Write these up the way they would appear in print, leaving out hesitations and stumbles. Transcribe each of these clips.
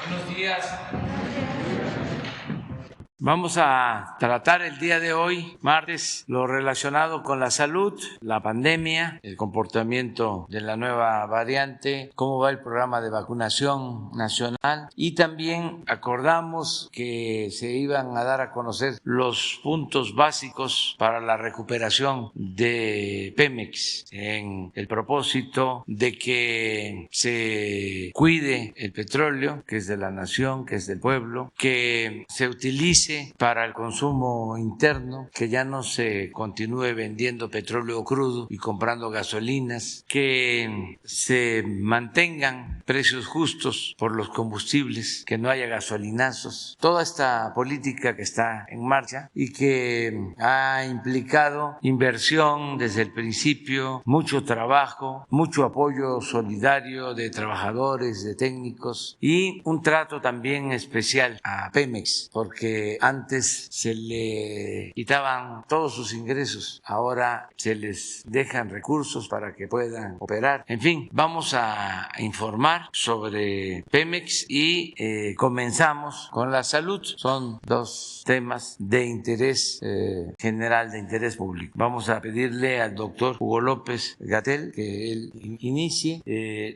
Buenos días. Vamos a tratar el día de hoy, martes, lo relacionado con la salud, la pandemia, el comportamiento de la nueva variante, cómo va el programa de vacunación nacional y también acordamos que se iban a dar a conocer los puntos básicos para la recuperación de Pemex en el propósito de que se cuide el petróleo, que es de la nación, que es del pueblo, que se utilice para el consumo interno, que ya no se continúe vendiendo petróleo crudo y comprando gasolinas, que se mantengan precios justos por los combustibles, que no haya gasolinazos, toda esta política que está en marcha y que ha implicado inversión desde el principio, mucho trabajo, mucho apoyo solidario de trabajadores, de técnicos y un trato también especial a Pemex, porque antes se le quitaban todos sus ingresos, ahora se les dejan recursos para que puedan operar. En fin, vamos a informar sobre Pemex y comenzamos con la salud. Son dos temas de interés general, de interés público. Vamos a pedirle al doctor Hugo López-Gatell que él inicie,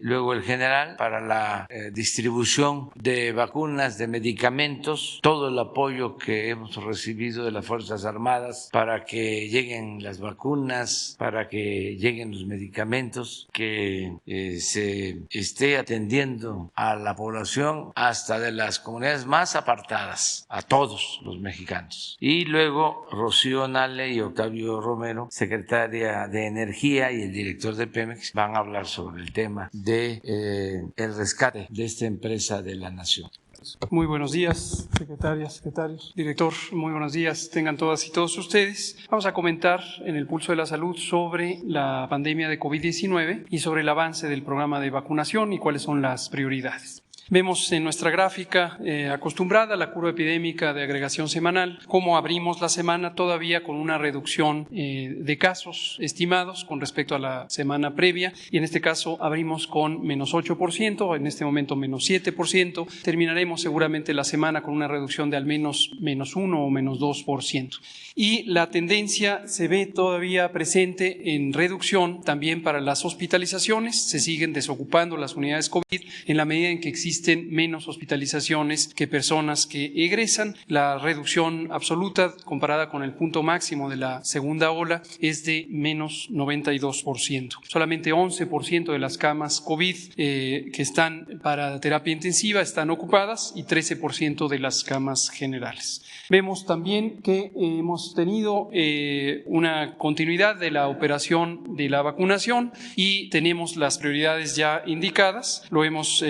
luego el general para la distribución de vacunas, de medicamentos, todo el apoyo que hemos recibido de las Fuerzas Armadas para que lleguen las vacunas, para que lleguen los medicamentos, que se esté atendiendo a la población hasta de las comunidades más apartadas, a todos los mexicanos. Y luego Rocío Nale y Octavio Romero, secretaria de Energía y el director de Pemex, van a hablar sobre el tema de el rescate de esta empresa de la nación. Muy buenos días, secretarias, secretarios, director, muy buenos días, tengan todas y todos ustedes. Vamos a comentar en el Pulso de la Salud sobre la pandemia de COVID-19 y sobre el avance del programa de vacunación y cuáles son las prioridades. Vemos en nuestra gráfica acostumbrada la curva epidémica de agregación semanal, cómo abrimos la semana todavía con una reducción de casos estimados con respecto a la semana previa y en este caso abrimos con menos 8%, en este momento menos 7%, terminaremos seguramente la semana con una reducción de al menos menos 1 o menos 2%. Y la tendencia se ve todavía presente en reducción también para las hospitalizaciones, se siguen desocupando las unidades COVID en la medida en que existen menos hospitalizaciones que personas que egresan. La reducción absoluta comparada con el punto máximo de la segunda ola es de menos 92%. Solamente 11% de las camas COVID que están para terapia intensiva están ocupadas y 13% de las camas generales. Vemos también que hemos tenido una continuidad de la operación de la vacunación y tenemos las prioridades ya indicadas. Lo hemos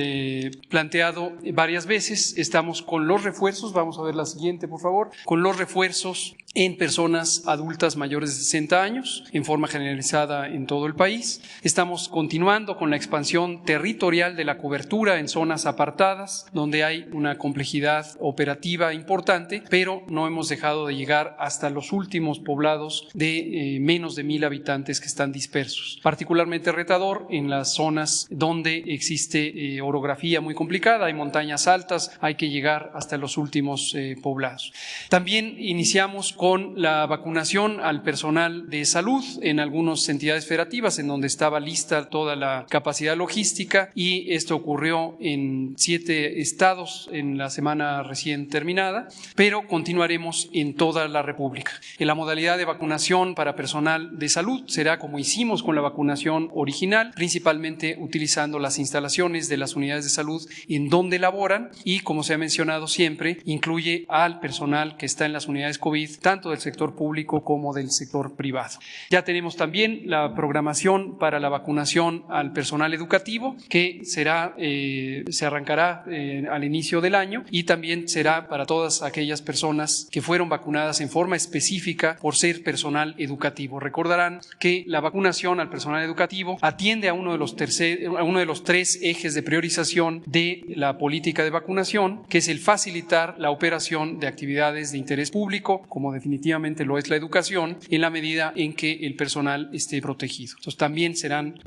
planteado varias veces. Estamos con los refuerzos, vamos a ver la siguiente por favor, con los refuerzos en personas adultas mayores de 60 años en forma generalizada en todo el país. Estamos continuando con la expansión territorial de la cobertura en zonas apartadas donde hay una complejidad operativa importante, pero no hemos dejado de llegar hasta los últimos poblados de menos de 1,000 habitantes que están dispersos. Particularmente retador en las zonas donde existe orografía muy complicada, hay montañas altas, hay que llegar hasta los últimos poblados. También iniciamos con la vacunación al personal de salud en algunas entidades federativas en donde estaba lista toda la capacidad logística y esto ocurrió en 7 estados en la semana recién terminada, pero continuaremos en toda la República. En la modalidad de vacunación para personal de salud será como hicimos con la vacunación original, principalmente utilizando las instalaciones de las unidades de salud en donde laboran y, como se ha mencionado siempre, incluye al personal que está en las unidades COVID, tanto del sector público como del sector privado. Ya tenemos también la programación para la vacunación al personal educativo que se arrancará al inicio del año y también será para todas aquellas personas que fueron vacunadas en forma específica por ser personal educativo. Recordarán que la vacunación al personal educativo atiende a uno de los 3 ejes de priorización de la política de vacunación, que es el facilitar la operación de actividades de interés público como definitivamente lo es la educación, en la medida en que el personal esté protegido. Entonces también serán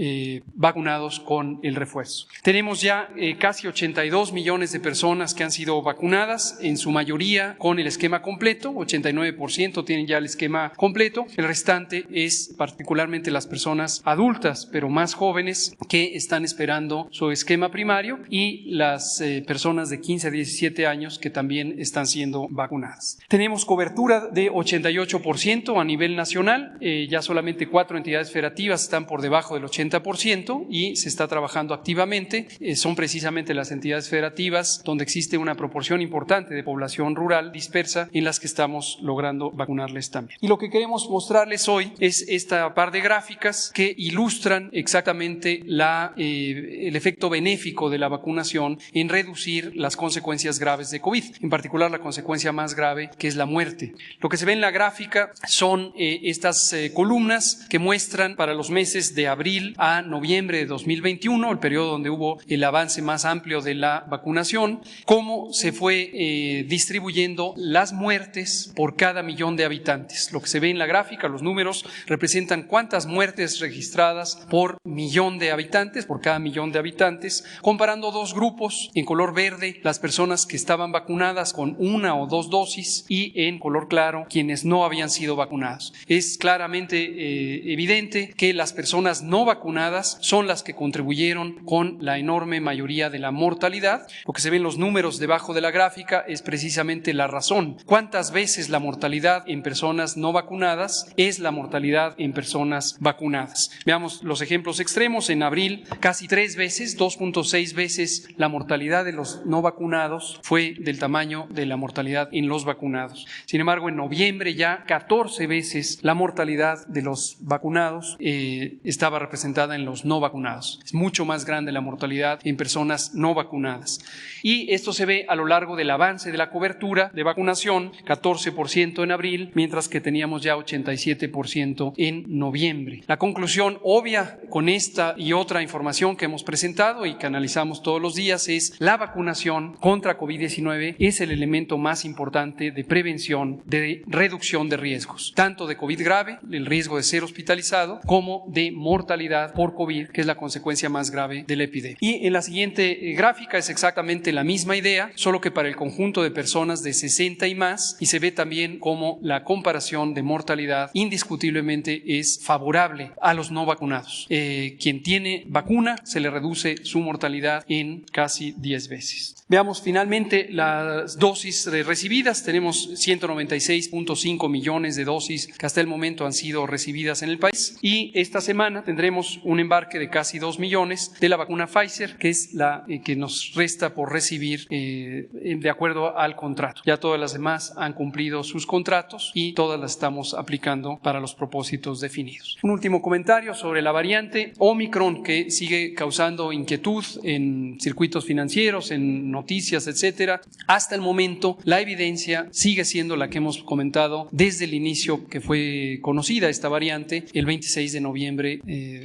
vacunados con el refuerzo. Tenemos ya casi 82 millones de personas que han sido vacunadas, en su mayoría con el esquema completo, 89% tienen ya el esquema completo, el restante es particularmente las personas adultas, pero más jóvenes, que están esperando su esquema primario, y las personas de 15 a 17 años que también están siendo vacunadas. Tenemos cobertura de 88% a nivel nacional, ya solamente 4 entidades federativas están por debajo del 80% y se está trabajando activamente. Son precisamente las entidades federativas donde existe una proporción importante de población rural dispersa en las que estamos logrando vacunarles también. Y lo que queremos mostrarles hoy es esta par de gráficas que ilustran exactamente el efecto benéfico de la vacunación en reducir las consecuencias graves de COVID, en particular la consecuencia más grave, que es la muerte. Lo que se ve en la gráfica son estas columnas que muestran para los meses de abril a noviembre de 2021, el periodo donde hubo el avance más amplio de la vacunación, cómo se fue distribuyendo las muertes por cada millón de habitantes. Lo que se ve en la gráfica, los números representan cuántas muertes registradas por millón de habitantes, por cada millón de habitantes, comparando dos grupos: en color verde las personas que estaban vacunadas con 1 o 2 dosis y en color claro quienes no habían sido vacunados. Es claramente evidente que las personas no vacunadas son las que contribuyeron con la enorme mayoría de la mortalidad. Lo que se ve en los números debajo de la gráfica es precisamente la razón. ¿Cuántas veces la mortalidad en personas no vacunadas es la mortalidad en personas vacunadas? Veamos los ejemplos extremos. En abril, casi 3 veces, 2.6 veces la mortalidad de los no vacunados fue del tamaño de la mortalidad en los vacunados. Sin embargo, en noviembre ya 14 veces la mortalidad de los vacunados estaba representada en los no vacunados. Es mucho más grande la mortalidad en personas no vacunadas. Y esto se ve a lo largo del avance de la cobertura de vacunación, 14% en abril, mientras que teníamos ya 87% en noviembre. La conclusión obvia con esta y otra información que hemos presentado y que analizamos todos los días es: la vacunación contra COVID-19 es el elemento más importante de prevención, de reducción de riesgos, tanto de COVID grave, el riesgo de ser hospitalizado, como de mortalidad por COVID, que es la consecuencia más grave de la epidemia. Y en la siguiente gráfica es exactamente la misma idea, solo que para el conjunto de personas de 60 y más, y se ve también cómo la comparación de mortalidad indiscutiblemente es favorable a los no vacunados. Quien tiene vacuna se le reduce su mortalidad en casi 10 veces. Veamos finalmente las dosis recibidas. Tenemos 196.5 millones de dosis que hasta el momento han sido recibidas en el país, y esta semana tendremos un embarque de casi 2 millones de la vacuna Pfizer, que es la que nos resta por recibir de acuerdo al contrato. Ya todas las demás han cumplido sus contratos y todas las estamos aplicando para los propósitos definidos. Un último comentario sobre la variante Omicron, que sigue causando inquietud en circuitos financieros, en noticias, etcétera. Hasta el momento la evidencia sigue siendo la que hemos comentado desde el inicio que fue conocida esta variante el 26 de noviembre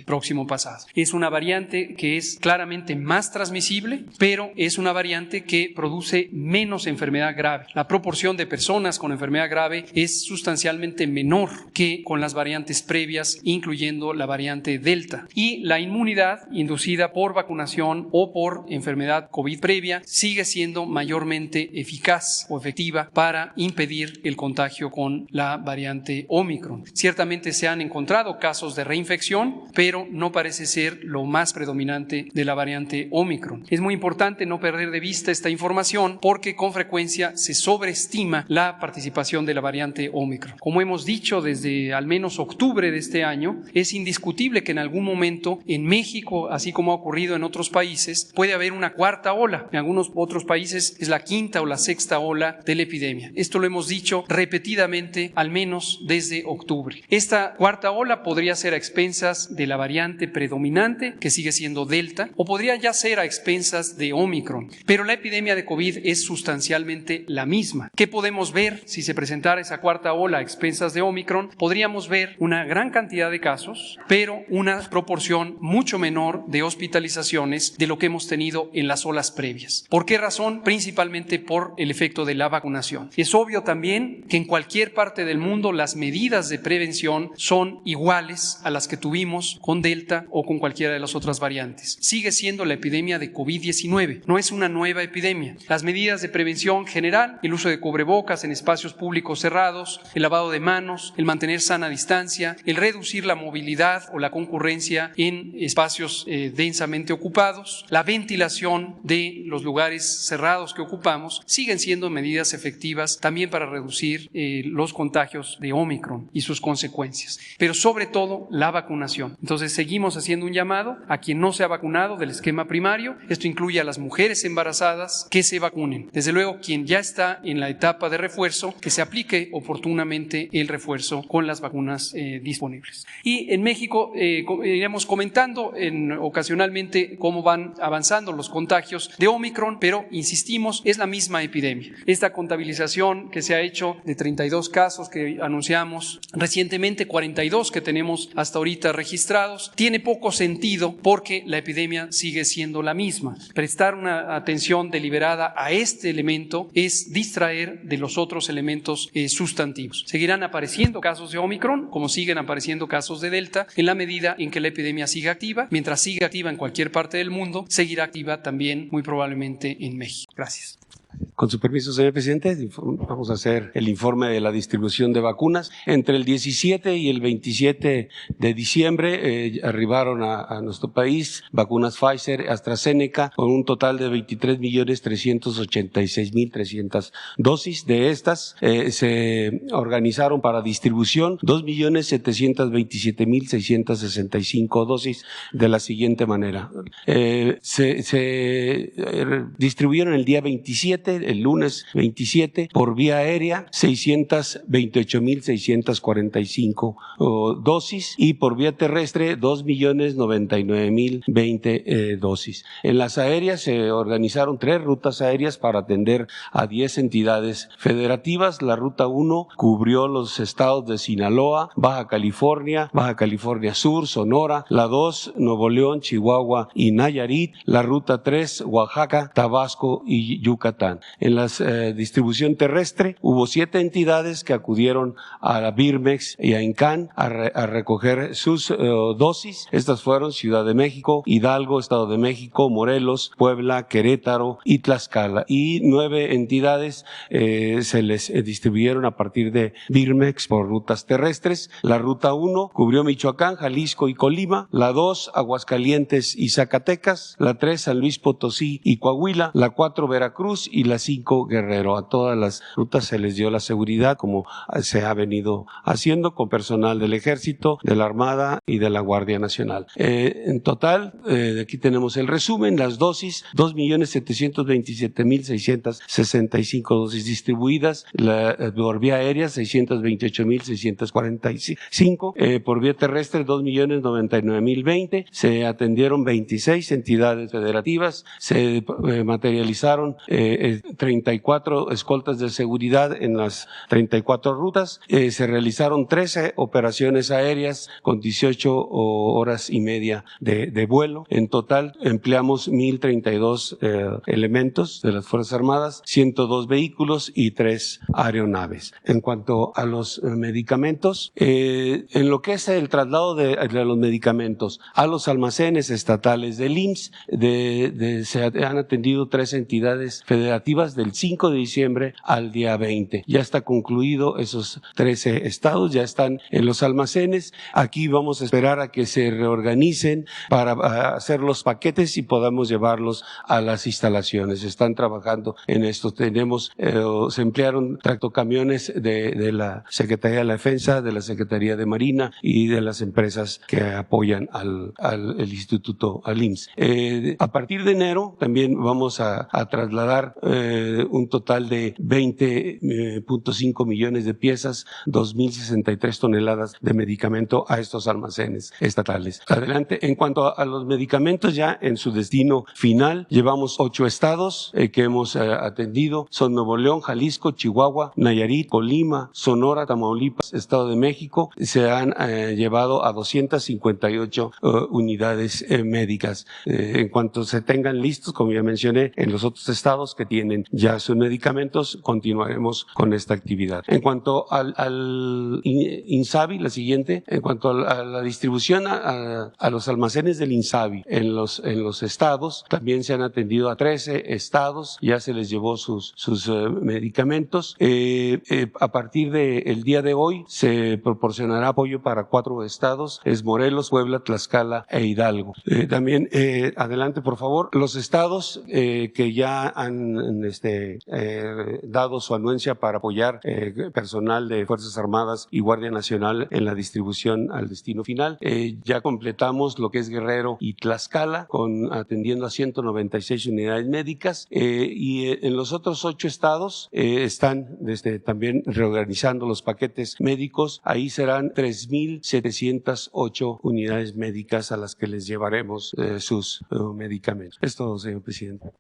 próximo pasado. Es una variante que es claramente más transmisible, pero es una variante que produce menos enfermedad grave. La proporción de personas con enfermedad grave es sustancialmente menor que con las variantes previas, incluyendo la variante Delta. Y la inmunidad inducida por vacunación o por enfermedad COVID previa sigue siendo mayormente eficaz o efectiva para impedir el contagio con la variante Omicron. Ciertamente se han encontrado casos de reinfección, pero no parece ser lo más predominante de la variante Omicron. Es muy importante no perder de vista esta información porque con frecuencia se sobreestima la participación de la variante Omicron. Como hemos dicho desde al menos octubre de este año, es indiscutible que en algún momento en México, así como ha ocurrido en otros países, puede haber una cuarta ola. En algunos otros países es la quinta o la sexta ola de la epidemia. Esto lo hemos dicho repetidamente al menos desde octubre. Esta cuarta ola podría ser a expensas de la variante predominante, que sigue siendo Delta, o podría ya ser a expensas de Omicron, pero la epidemia de COVID es sustancialmente la misma. ¿Qué podemos ver si se presentara esa cuarta ola a expensas de Omicron? Podríamos ver una gran cantidad de casos, pero una proporción mucho menor de hospitalizaciones de lo que hemos tenido en las olas previas. ¿Por qué razón? Principalmente por el efecto de la vacunación. Es obvio también que en cualquier parte del mundo las medidas de prevención son iguales a las que tuvimos con Delta o con cualquiera de las otras variantes. Sigue siendo la epidemia de COVID-19, no es una nueva epidemia. Las medidas de prevención general, el uso de cubrebocas en espacios públicos cerrados, el lavado de manos, el mantener sana distancia, el reducir la movilidad o la concurrencia en espacios densamente ocupados, la ventilación de los lugares cerrados que ocupamos, siguen siendo medidas efectivas también para reducir los contagios de Ómicron y sus consecuencias, pero sobre todo la vacunación. Entonces seguimos haciendo un llamado a quien no se ha vacunado del esquema primario, esto incluye a las mujeres embarazadas, que se vacunen. Desde luego, quien ya está en la etapa de refuerzo, que se aplique oportunamente el refuerzo con las vacunas disponibles. Y en México iremos comentando ocasionalmente cómo van avanzando los contagios de Ómicron, pero insistimos, es la misma epidemia. Esta contabilización que se ha hecho de 32 casos que anunciamos recientemente, 42 que tenemos hasta ahorita registrados, tiene poco sentido porque la epidemia sigue siendo la misma. Prestar una atención deliberada a este elemento es distraer de los otros elementos sustantivos. Seguirán apareciendo casos de Ómicron, como siguen apareciendo casos de Delta, en la medida en que la epidemia siga activa. Mientras siga activa en cualquier parte del mundo, seguirá activa también muy probablemente en México. Gracias. Con su permiso, señor presidente, vamos a hacer el informe de la distribución de vacunas. Entre el 17 y el 27 de diciembre arribaron a nuestro país vacunas Pfizer, AstraZeneca, con un total de 23.386.300 dosis. De estas se organizaron para distribución 2.727.665 dosis de la siguiente manera. Se distribuyeron el día 27, el lunes 27, por vía aérea 628.645 dosis y por vía terrestre 2.099.020 dosis. En las aéreas se organizaron 3 rutas aéreas para atender a 10 entidades federativas. La ruta 1 cubrió los estados de Sinaloa, Baja California Sur, Sonora. La 2, Nuevo León, Chihuahua y Nayarit. La ruta 3, Oaxaca, Tabasco y Yucatán. En la distribución terrestre hubo 7 entidades que acudieron a la Birmex y a INCAN a recoger sus dosis. Estas fueron Ciudad de México, Hidalgo, Estado de México, Morelos, Puebla, Querétaro y Tlaxcala. Y 9 entidades se les distribuyeron a partir de Birmex por rutas terrestres. La ruta 1 cubrió Michoacán, Jalisco y Colima. La 2, Aguascalientes y Zacatecas. La 3, San Luis Potosí y Coahuila. La 4, Veracruz y la 5, Guerrero. A todas las rutas se les dio la seguridad como se ha venido haciendo con personal del Ejército, de la Armada y de la Guardia Nacional. En total, aquí tenemos el resumen, las dosis, 2.727.665 dosis distribuidas, por vía aérea 628.645, por vía terrestre 2.099.020, se atendieron 26 entidades federativas, se materializaron 34 escoltas de seguridad en las 34 rutas, se realizaron 13 operaciones aéreas con 18 horas y media de vuelo. En total empleamos 1.032 elementos de las Fuerzas Armadas, 102 vehículos y 3 aeronaves. En cuanto a los medicamentos, en lo que es el traslado de los medicamentos a los almacenes estatales del IMSS, se han atendido 3 entidades federativas del 5 de diciembre al día 20. Ya está concluido esos 13 estados, ya están en los almacenes. Aquí vamos a esperar a que se reorganicen para hacer los paquetes y podamos llevarlos a las instalaciones. Están trabajando en esto. Se emplearon tractocamiones de la Secretaría de la Defensa, de la Secretaría de Marina y de las empresas que apoyan al instituto, al IMSS. A partir de enero también vamos a trasladar un total de 20.5 millones de piezas, 2.063 toneladas de medicamento a estos almacenes estatales. Adelante. En cuanto a los medicamentos, ya en su destino final, llevamos 8 estados que hemos atendido. Son Nuevo León, Jalisco, Chihuahua, Nayarit, Colima, Sonora, Tamaulipas, Estado de México. Se han llevado a 258 unidades médicas. En cuanto se tengan listos, como ya mencioné, en los otros estados que tienen ya sus medicamentos, continuaremos con esta actividad. En cuanto al INSABI, la siguiente, en cuanto a la distribución a los almacenes del INSABI en los estados, también se han atendido a 13 estados, ya se les llevó sus medicamentos. A partir del día de hoy se proporcionará apoyo para 4 estados, es Morelos, Puebla, Tlaxcala e Hidalgo. También, adelante por favor, los estados que ya han dado su anuencia para apoyar personal de Fuerzas Armadas y Guardia Nacional en la distribución al destino final. Ya completamos lo que es Guerrero y Tlaxcala, atendiendo a 196 unidades médicas, y en los otros 8 estados están también reorganizando los paquetes médicos. Ahí serán 3,708 unidades médicas a las que les llevaremos sus medicamentos. Es todo, señor presidente.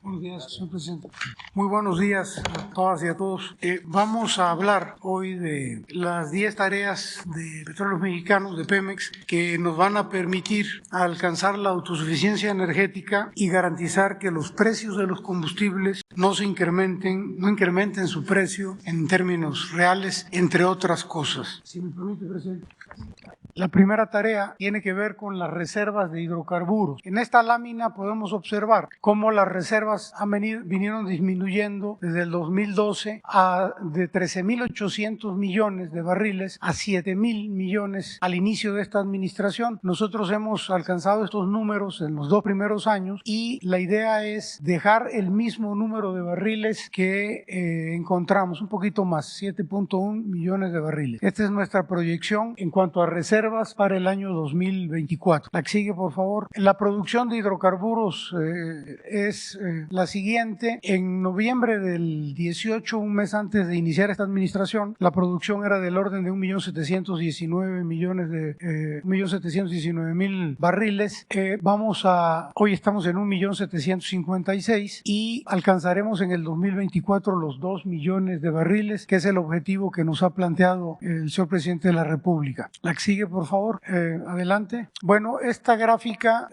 Buenos días, señor presidente. Muy buenos días a todas y a todos. Vamos a hablar hoy de las 10 tareas de Petróleos Mexicanos, de Pemex, que nos van a permitir alcanzar la autosuficiencia energética y garantizar que los precios de los combustibles no incrementen su precio en términos reales, entre otras cosas. Si me permite, presidente. La primera tarea tiene que ver con las reservas de hidrocarburos. En esta lámina podemos observar cómo las reservas vinieron disminuyendo desde el 2012 de 13,800 millones de barriles a 7,000 millones al inicio de esta administración. Nosotros hemos alcanzado estos números en los 2 primeros años y la idea es dejar el mismo número de barriles que encontramos, un poquito más, 7,1 millones de barriles. Esta es nuestra proyección en cuanto a reservas para el año 2024. La que sigue, por favor. La producción de hidrocarburos es la siguiente. En noviembre del 18, un mes antes de iniciar esta administración, la producción era del orden de 1,719,000 barriles. Hoy estamos en 1,756,000 y alcanzaremos en el 2024 los 2 millones de barriles, que es el objetivo que nos ha planteado el señor presidente de la República. La que sigue, por favor, adelante. Bueno, esta gráfica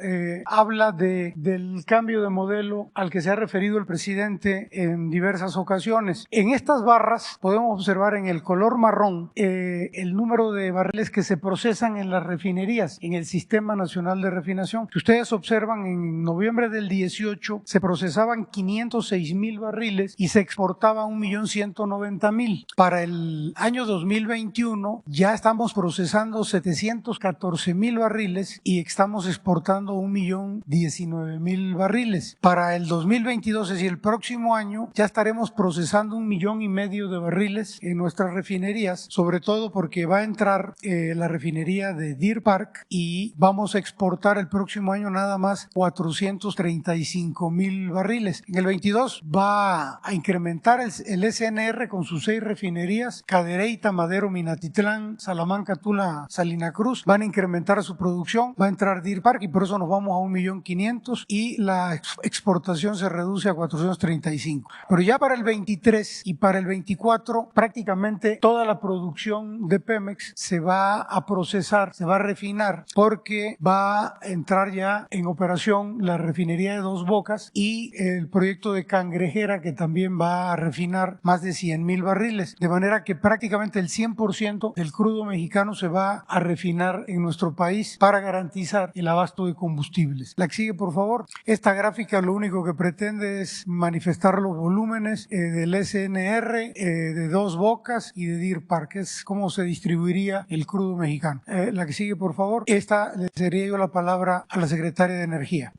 habla del cambio de modelo al que se ha referido el presidente en diversas ocasiones. En estas barras podemos observar en el color marrón el número de barriles que se procesan en las refinerías, en el Sistema Nacional de Refinación. Si ustedes observan, en noviembre del 18 se procesaban 506,000 barriles y se exportaba 1,190,000. Para el año 2021 ya estamos procesando 714,000 barriles y estamos exportando 1,019,000 barriles. Para el 2022, es decir, el próximo año, ya estaremos procesando 1,5 millones de barriles en nuestras refinerías, sobre todo porque va a entrar la refinería de Deer Park y vamos a exportar el próximo año nada más 435,000 barriles. En el 22 va a incrementar el SNR con sus 6 refinerías, Cadereyta, Madero, Minatitlán, Salamanca, Tula, Salina Cruz, van a incrementar su producción, va a entrar Deer Park y por eso nos vamos a 1,500,000 y la exportación se reduce a 435. Pero ya para el 23 y para el 24 prácticamente toda la producción de Pemex se va a procesar, se va a refinar, porque va a entrar ya en operación la refinería de Dos Bocas y el proyecto de Cangrejera, que también va a refinar más de 100,000 barriles, de manera que prácticamente el 100% del crudo mexicano se va a refinar en nuestro país para garantizar el abasto de combustibles. La que sigue, por favor. Esta gráfica lo único que pretende es manifestar los volúmenes del SNR, de Dos Bocas y de Deer Park, es cómo se distribuiría el crudo mexicano. La que sigue, por favor. Esta le cedería yo la palabra a la secretaria de Energía.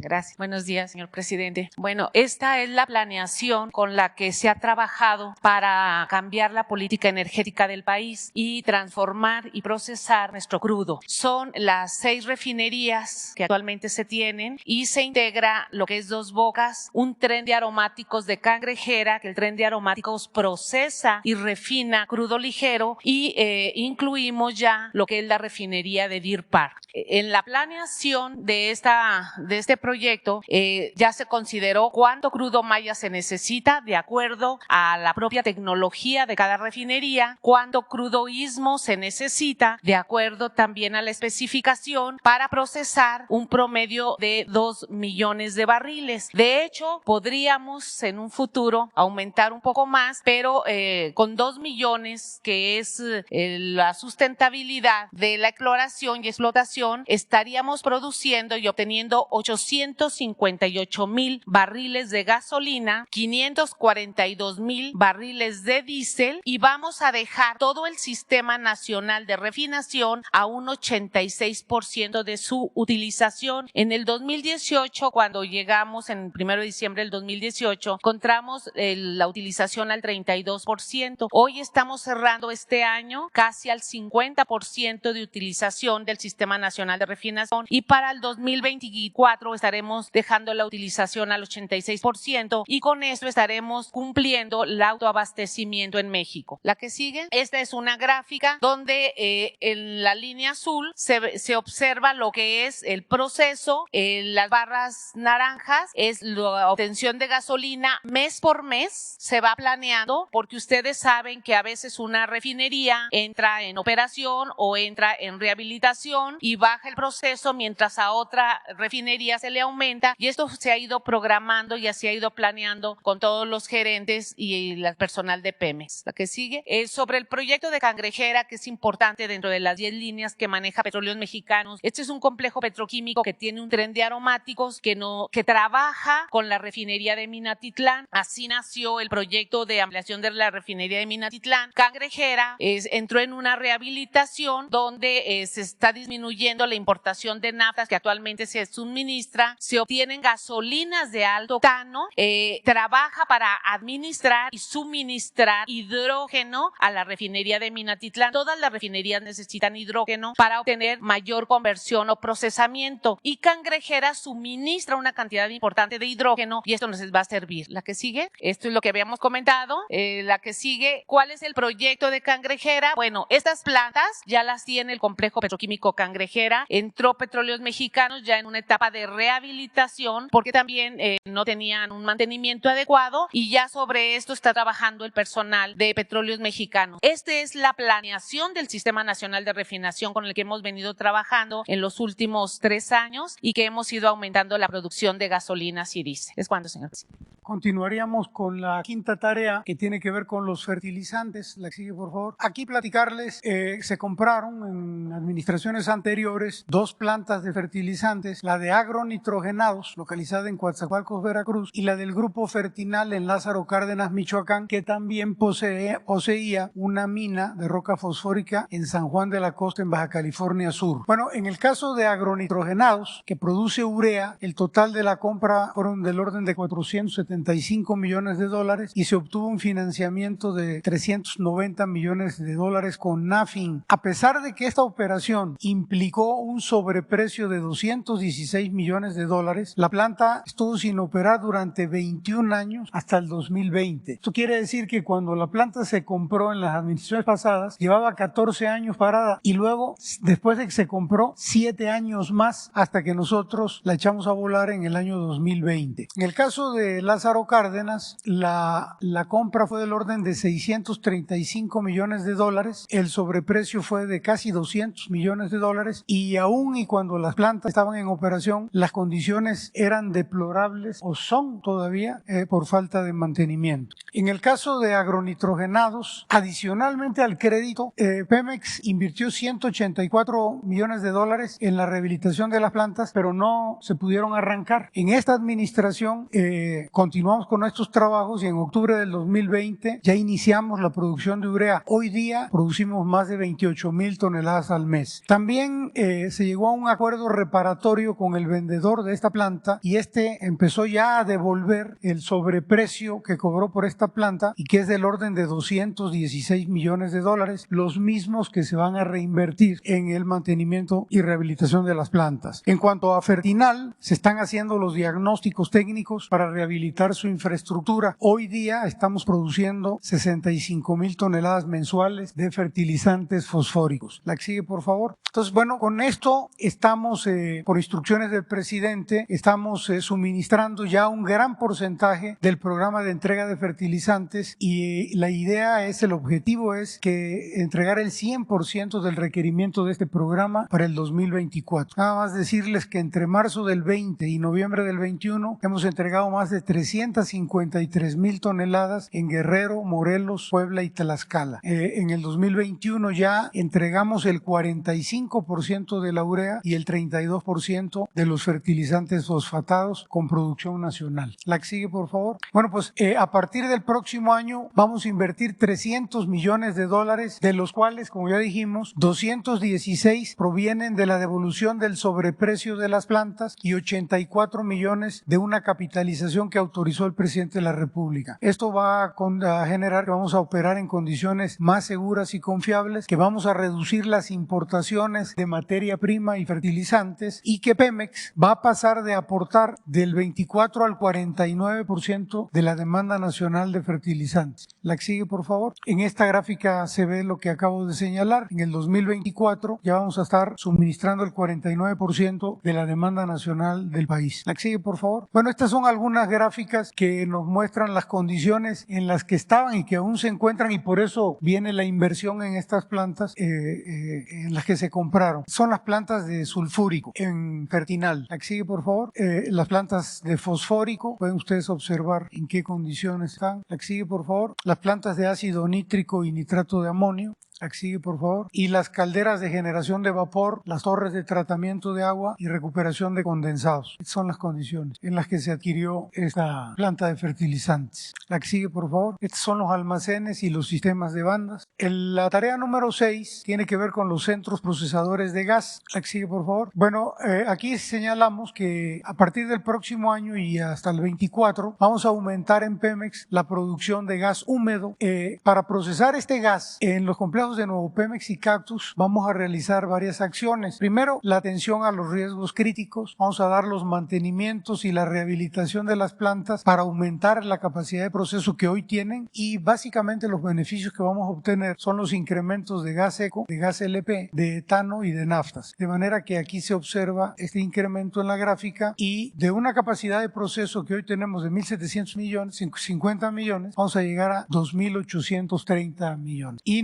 Gracias. Buenos días, señor presidente. Bueno, esta es la planeación con la que se ha trabajado para cambiar la política energética del país y transformar y procesar nuestro crudo. Son las 6 refinerías que actualmente se tienen y se integra lo que es Dos Bocas, un tren de aromáticos de Cangrejera, que el tren de aromáticos procesa y refina crudo ligero, y incluimos ya lo que es la refinería de Deer Park. En la planeación de este proyecto proyecto ya se consideró cuánto crudo maya se necesita de acuerdo a la propia tecnología de cada refinería, cuánto crudo istmo se necesita de acuerdo también a la especificación para procesar un promedio de 2 millones de barriles. De hecho, podríamos en un futuro aumentar un poco más, pero con 2 millones, que es la sustentabilidad de la exploración y explotación, estaríamos produciendo y obteniendo 858,000 barriles de gasolina, 542,000 barriles de diésel, y vamos a dejar todo el sistema nacional de refinación a un 86% de su utilización. En el 2018, cuando llegamos en 1 de diciembre del 2018, encontramos la utilización al 32%. Hoy estamos cerrando este año casi al 50% de utilización del Sistema Nacional de Refinación, y para el 2024 estaremos dejando la utilización al 86%, y con esto estaremos cumpliendo el autoabastecimiento en México. La que sigue, esta es una gráfica donde en la línea azul se observa lo que es el proceso, las barras naranjas es la obtención de gasolina mes por mes, se va planeando, porque ustedes saben que a veces una refinería entra en operación o entra en rehabilitación y baja el proceso, mientras a otra refinería se le aumenta, y esto se ha ido programando y así ha ido planeando con todos los gerentes y el personal de Pemex. La que sigue es sobre el proyecto de Cangrejera, que es importante dentro de las 10 líneas que maneja Petróleos Mexicanos. Este es un complejo petroquímico que tiene un tren de aromáticos que trabaja con la refinería de Minatitlán. Así nació el proyecto de ampliación de la refinería de Minatitlán. Cangrejera entró en una rehabilitación donde se está disminuyendo la importación de naftas que actualmente se suministra, se obtienen gasolinas de alto octano, trabaja para administrar y suministrar hidrógeno a la refinería de Minatitlán. Todas las refinerías necesitan hidrógeno para obtener mayor conversión o procesamiento, y Cangrejera suministra una cantidad importante de hidrógeno y esto nos va a servir. La que sigue, esto es lo que habíamos comentado. La que sigue, ¿cuál es el proyecto de Cangrejera? Bueno, estas plantas ya las tiene el complejo petroquímico Cangrejera. Entró Petróleos Mexicanos ya en una etapa de rehabilitación porque también no tenían un mantenimiento adecuado, y ya sobre esto está trabajando el personal de Petróleos Mexicanos. Esta es la planeación del Sistema Nacional de Refinación con el que hemos venido trabajando en los últimos 3 años y que hemos ido aumentando la producción de gasolinas y diésel. ¿Es cuándo, señor presidente? Continuaríamos con la quinta tarea, que tiene que ver con los fertilizantes. La que sigue, por favor. Aquí platicarles, se compraron en administraciones anteriores 2 plantas de fertilizantes, la de agronitrogenados, localizada en Coatzacoalcos, Veracruz, y la del Grupo Fertinal en Lázaro Cárdenas, Michoacán, que también poseía una mina de roca fosfórica en San Juan de la Costa, en Baja California Sur. Bueno, en el caso de agronitrogenados, que produce urea, el total de la compra fueron del orden de 475 millones de dólares y se obtuvo un financiamiento de 390 millones de dólares con Nafin. A pesar de que esta operación implicó un sobreprecio de 216 millones de dólares, la planta estuvo sin operar durante 21 años hasta el 2020. Esto quiere decir que cuando la planta se compró en las administraciones pasadas, llevaba 14 años parada, y luego, después de que se compró, 7 años más hasta que nosotros la echamos a volar en el año 2020. En el caso de Lázaro Cárdenas, la compra fue del orden de 635 millones de dólares, el sobreprecio fue de casi 200 millones de dólares, y aún y cuando las plantas estaban en operación, las condiciones eran deplorables o son todavía por falta de mantenimiento. En el caso de agronitrogenados, adicionalmente al crédito, Pemex invirtió 184 millones de dólares en la rehabilitación de las plantas, pero no se pudieron arrancar. En esta administración continuamos con estos trabajos y en octubre del 2020 ya iniciamos la producción de urea. Hoy día producimos más de 28,000 toneladas al mes. También se llegó a un acuerdo reparatorio con el vendedor de esta planta y este empezó ya a devolver el sobreprecio que cobró por esta planta y que es del orden de 216 millones de dólares, los mismos que se van a reinvertir en el mantenimiento y rehabilitación de las plantas. En cuanto a Fertinal, se están haciendo los diagnósticos técnicos para rehabilitar aumentar su infraestructura. Hoy día estamos produciendo 65,000 toneladas mensuales de fertilizantes fosfóricos. La que sigue, por favor. Entonces, bueno, con esto estamos, por instrucciones del presidente, estamos suministrando ya un gran porcentaje del programa de entrega de fertilizantes y la idea es, el objetivo es que entregar el 100% del requerimiento de este programa para el 2024. Nada más decirles que entre marzo del 20 y noviembre del 21 hemos entregado más de 353,000 toneladas en Guerrero, Morelos, Puebla y Tlaxcala. En el 2021 ya entregamos el 45% de la urea y el 32% de los fertilizantes fosfatados con producción nacional. La que sigue, por favor. Bueno, pues a partir del próximo año vamos a invertir 300 millones de dólares, de los cuales, como ya dijimos, 216 provienen de la devolución del sobreprecio de las plantas y 84 millones de una capitalización que autorizó el presidente de la República. Esto va a generar que vamos a operar en condiciones más seguras y confiables, que vamos a reducir las importaciones de materia prima y fertilizantes y que Pemex va a pasar de aportar del 24 al 49% de la demanda nacional de fertilizantes. La que sigue, por favor. En esta gráfica se ve lo que acabo de señalar. En el 2024 ya vamos a estar suministrando el 49% de la demanda nacional del país. La que sigue, por favor. Bueno, estas son algunas gráficas que nos muestran las condiciones en las que estaban y que aún se encuentran, y por eso viene la inversión en estas plantas en las que se compraron. Son las plantas de sulfúrico en Fertinal. La que sigue, por favor. Las plantas de fosfórico, pueden ustedes observar en qué condiciones están. La que sigue, por favor. Las plantas de ácido nítrico y nitrato de amonio. La que sigue, por favor. Y las calderas de generación de vapor, las torres de tratamiento de agua y recuperación de condensados. Estas son las condiciones en las que se adquirió esta planta de fertilizantes. La que sigue, por favor. Estos son los almacenes y los sistemas de bandas. La tarea número 6 tiene que ver con los centros procesadores de gas. La que sigue, por favor. Bueno, aquí señalamos que a partir del próximo año y hasta el 24 vamos a aumentar en Pemex la producción de gas húmedo. Para procesar este gas en los complejos de Nuevo Pemex y Cactus vamos a realizar varias acciones. Primero, la atención a los riesgos críticos. Vamos a dar los mantenimientos y la rehabilitación de las plantas para aumentar la capacidad de proceso que hoy tienen, y básicamente los beneficios que vamos a obtener son los incrementos de gas seco, de gas LP, de etano y de naftas. De manera que aquí se observa este incremento en la gráfica, y de una capacidad de proceso que hoy tenemos de 1.700 millones, 50 millones, vamos a llegar a 2.830 millones. Y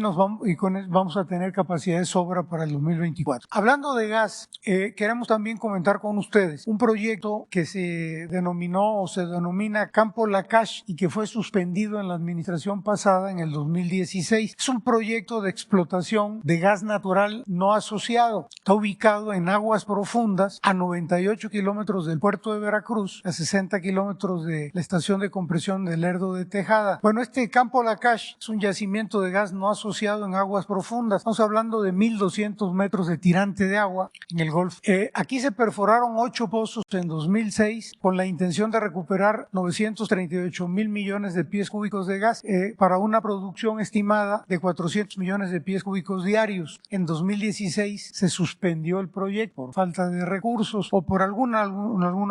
con eso vamos a tener capacidad de sobra para el 2024. Hablando de gas, queremos también comentar con ustedes un proyecto que se denominó o se denomina Campo Lakach y que fue suspendido en la administración pasada en el 2016. Es un proyecto de explotación de gas natural no asociado. Está ubicado en aguas profundas a 98 kilómetros del puerto de Veracruz, a 60 kilómetros de la estación de compresión del Lerdo de Tejada. Bueno, este Campo Lakach es un yacimiento de gas no asociado en aguas profundas. Estamos hablando de 1.200 metros de tirante de agua en el Golfo. Aquí se perforaron 8 pozos en 2006 con la intención de recuperar 938,000 millones de pies cúbicos de gas para una producción estimada de 400 millones de pies cúbicos diarios. En 2016 se suspendió el proyecto por falta de recursos o por alguna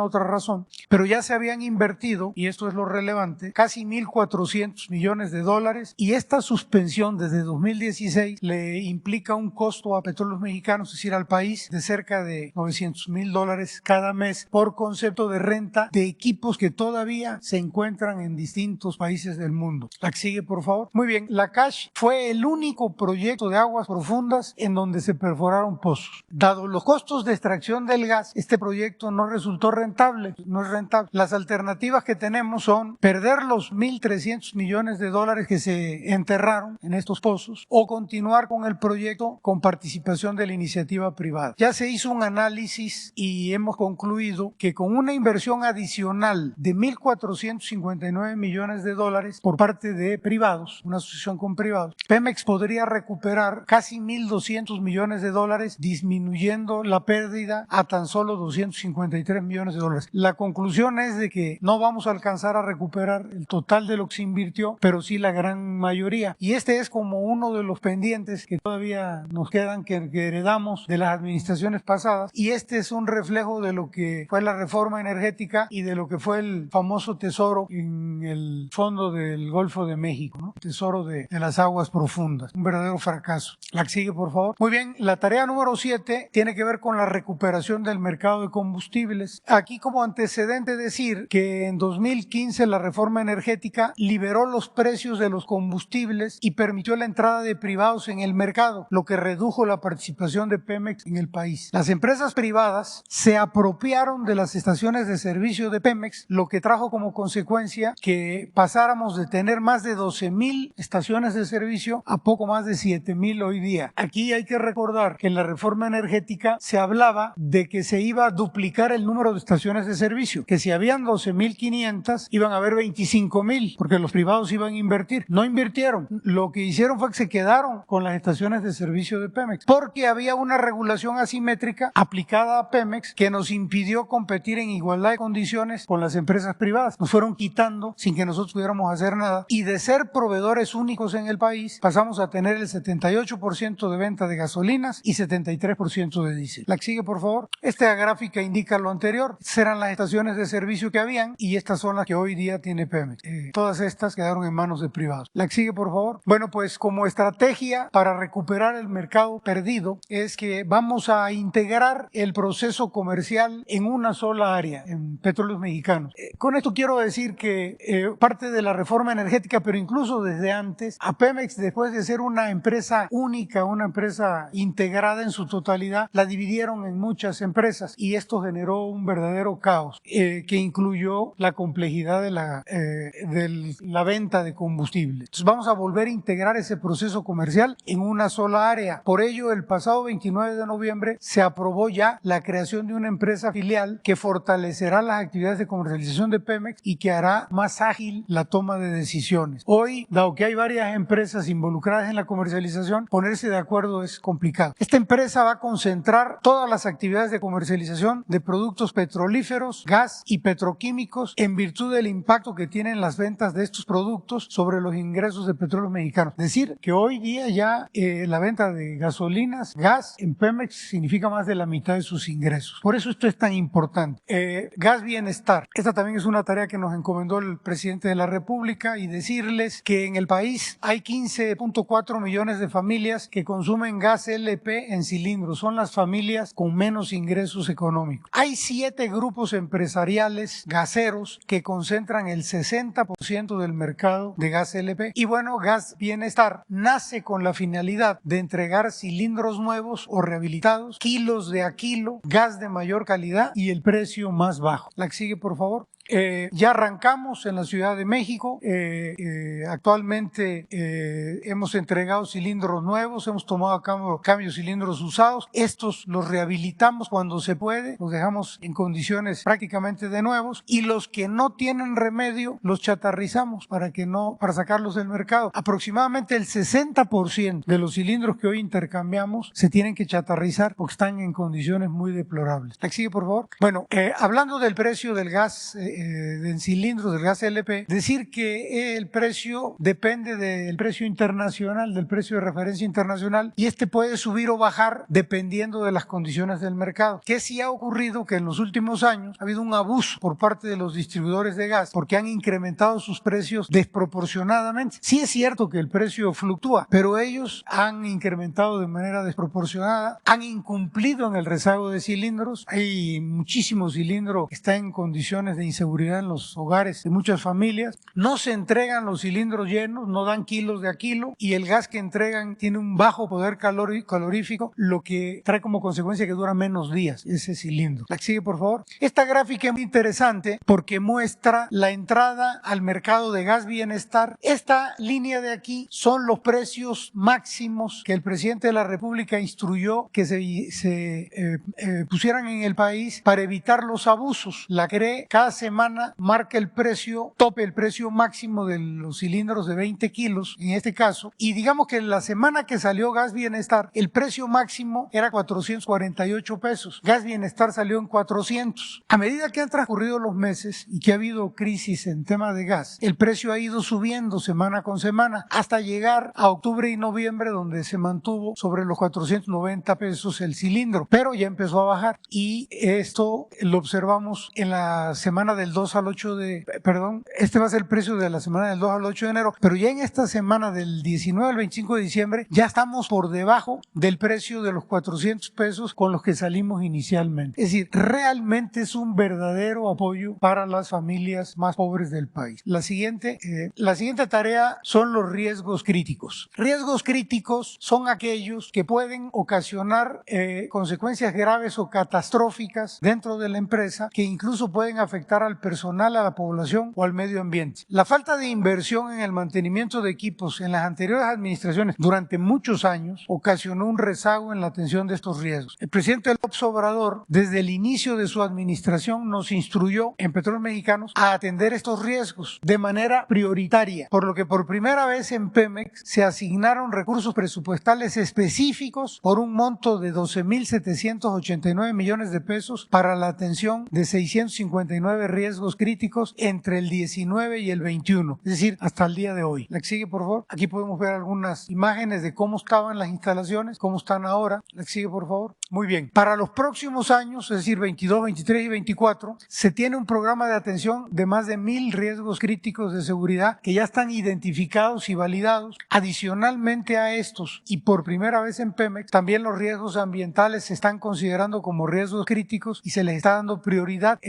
otra razón, pero ya se habían invertido, y esto es lo relevante, casi 1.400 millones de dólares, y esta suspensión desde 2016 le implica un costo a Petróleos Mexicanos, es decir, al país, de cerca de $900,000 cada mes por concepto de renta de equipos que todavía se encuentran en distintos países del mundo. La que sigue, por favor. Muy bien, Lakach fue el único proyecto de aguas profundas en donde se perforaron pozos. Dado los costos de extracción del gas, este proyecto no resultó rentable, no es rentable. Las alternativas que tenemos son perder los 1.300 millones de dólares que se enterraron en estos pozos o continuar con el proyecto con participación de la iniciativa privada. Ya se hizo un análisis y hemos concluido que con una inversión adicional de 1.459 millones de dólares por parte de privados, una asociación con privados, Pemex podría recuperar casi 1.200 millones de dólares, disminuyendo la pérdida a tan solo 253 millones de dólares. La conclusión es de que no vamos a alcanzar a recuperar el total de lo que se invirtió, pero sí la gran mayoría. Y este es como uno de los asuntos pendientes que todavía nos quedan, que heredamos de las administraciones pasadas, y este es un reflejo de lo que fue la reforma energética y de lo que fue el famoso tesoro en el fondo del Golfo de México, ¿no? Tesoro de las aguas profundas, un verdadero fracaso. La que sigue, por favor. Muy bien, la tarea número 7 tiene que ver con la recuperación del mercado de combustibles. Aquí como antecedente decir que en 2015 la reforma energética liberó los precios de los combustibles y permitió la entrada de privados en el mercado, lo que redujo la participación de Pemex en el país. Las empresas privadas se apropiaron de las estaciones de servicio de Pemex, lo que trajo como consecuencia que pasáramos de tener más de 12,000 estaciones de servicio a poco más de 7,000 hoy día. Aquí hay que recordar que en la reforma energética se hablaba de que se iba a duplicar el número de estaciones de servicio, que si habían 12,500 iban a haber 25,000, porque los privados iban a invertir. No invirtieron. Lo que hicieron fue que se quedaron con las estaciones de servicio de Pemex, porque había una regulación asimétrica aplicada a Pemex que nos impidió competir en igualdad de condiciones con las empresas privadas. Nos fueron quitando sin que nosotros pudiéramos hacer nada, y de ser proveedores únicos en el país pasamos a tener el 78% de venta de gasolinas y 73% de diésel. La que sigue, por favor. Esta gráfica indica lo anterior. Serán las estaciones de servicio que habían y estas son las que hoy día tiene Pemex. Todas estas quedaron en manos de privados. La que sigue, por favor. Bueno, pues como estrategia para recuperar el mercado perdido es que vamos a integrar el proceso comercial en una sola área, en Petróleos Mexicanos. Con esto quiero decir que parte de la reforma energética, pero incluso desde antes, a Pemex, después de ser una empresa única, una empresa integrada en su totalidad, la dividieron en muchas empresas y esto generó un verdadero caos que incluyó la complejidad de la venta de combustible. Entonces vamos a volver a integrar ese proceso comercial en una sola área. Por ello, el pasado 29 de noviembre se aprobó ya la creación de una empresa filial que fortalecerá las actividades de comercialización de Pemex y que hará más ágil la toma de decisiones. Hoy, dado que hay varias empresas involucradas en la comercialización, ponerse de acuerdo es complicado. Esta empresa va a concentrar todas las actividades de comercialización de productos petrolíferos, gas y petroquímicos en virtud del impacto que tienen las ventas de estos productos sobre los ingresos de Petróleos Mexicanos. Es decir, que hoy día ya la venta de gasolinas, gas en Pemex significa más de la mitad de sus ingresos. Por eso esto es tan importante. Gas Bienestar. Esta también es una tarea que nos encomendó el presidente de la República, y decirles que en el país hay 15.4 millones de familias que consumen gas LP en cilindros. Son las familias con menos ingresos económicos. Hay 7 grupos empresariales gaseros que concentran el 60% del mercado de gas LP. Y bueno, Gas Bienestar nace con la finalidad de entregar cilindros nuevos o rehabilitados, kilos de a kilo, gas de mayor calidad y el precio más bajo. La que sigue, por favor. Ya arrancamos en la Ciudad de México. Actualmente hemos entregado cilindros nuevos, hemos tomado a cambio cilindros usados. Estos los rehabilitamos cuando se puede, los dejamos en condiciones prácticamente de nuevos, y los que no tienen remedio los chatarrizamos para sacarlos del mercado. Aproximadamente el 60% de los cilindros que hoy intercambiamos se tienen que chatarrizar porque están en condiciones muy deplorables. La que sigue, por favor. Bueno, hablando del precio del gas en cilindros del gas LP, decir que el precio depende del precio internacional, del precio de referencia internacional, y este puede subir o bajar dependiendo de las condiciones del mercado. ¿Qué sí ha ocurrido? Que en los últimos años ha habido un abuso por parte de los distribuidores de gas porque han incrementado sus precios desproporcionadamente. Sí es cierto que el precio fluctúa, pero ellos han incrementado de manera desproporcionada, han incumplido en el rezago de cilindros. Hay muchísimos cilindros que están en condiciones de inseguridad en los hogares de muchas familias. No se entregan los cilindros llenos, no dan kilos de a kilo, y el gas que entregan tiene un bajo poder calorífico, lo que trae como consecuencia que dura menos días ese cilindro. La que sigue, por favor. Esta gráfica es muy interesante porque muestra la entrada al mercado de Gas Bienestar. Esta línea de aquí son los precios máximos que el presidente de la República instruyó que se pusieran en el país para evitar los abusos. La CRE cada semana semana marca el precio tope, el precio máximo de los cilindros de 20 kilos, en este caso, y digamos que la semana que salió Gas Bienestar, el precio máximo era 448 pesos. Gas Bienestar salió en 400. A medida que han transcurrido los meses y que ha habido crisis en tema de gas, el precio ha ido subiendo semana con semana hasta llegar a octubre y noviembre, donde se mantuvo sobre los 490 pesos el cilindro, pero ya empezó a bajar, y esto lo observamos en la semana del 2 al 8 de, perdón, este va a ser el precio de la semana del 2 al 8 de enero, pero ya en esta semana del 19 al 25 de diciembre ya estamos por debajo del precio de los 400 pesos con los que salimos inicialmente. Es decir, realmente es un verdadero apoyo para las familias más pobres del país. La siguiente tarea son los riesgos críticos. Riesgos críticos son aquellos que pueden ocasionar consecuencias graves o catastróficas dentro de la empresa, que incluso pueden afectar al personal, a la población o al medio ambiente. La falta de inversión en el mantenimiento de equipos en las anteriores administraciones durante muchos años ocasionó un rezago en la atención de estos riesgos. El presidente López Obrador, desde el inicio de su administración, nos instruyó en Petróleos Mexicanos a atender estos riesgos de manera prioritaria, por lo que por primera vez en Pemex se asignaron recursos presupuestales específicos por un monto de 12.789 millones de pesos para la atención de 659 riesgos críticos entre el 19 y el 21, es decir, hasta el día de hoy. La que sigue, por favor. Aquí podemos ver algunas imágenes de cómo estaban las instalaciones, cómo están ahora. La que sigue, por favor. Muy bien. Para los próximos años, es decir, 22, 23 y 24, se tiene un programa de atención de más de 1,000 riesgos críticos de seguridad que ya están identificados y validados. Adicionalmente a estos, y por primera vez en Pemex, también los riesgos ambientales se están considerando como riesgos críticos y se les está dando prioridad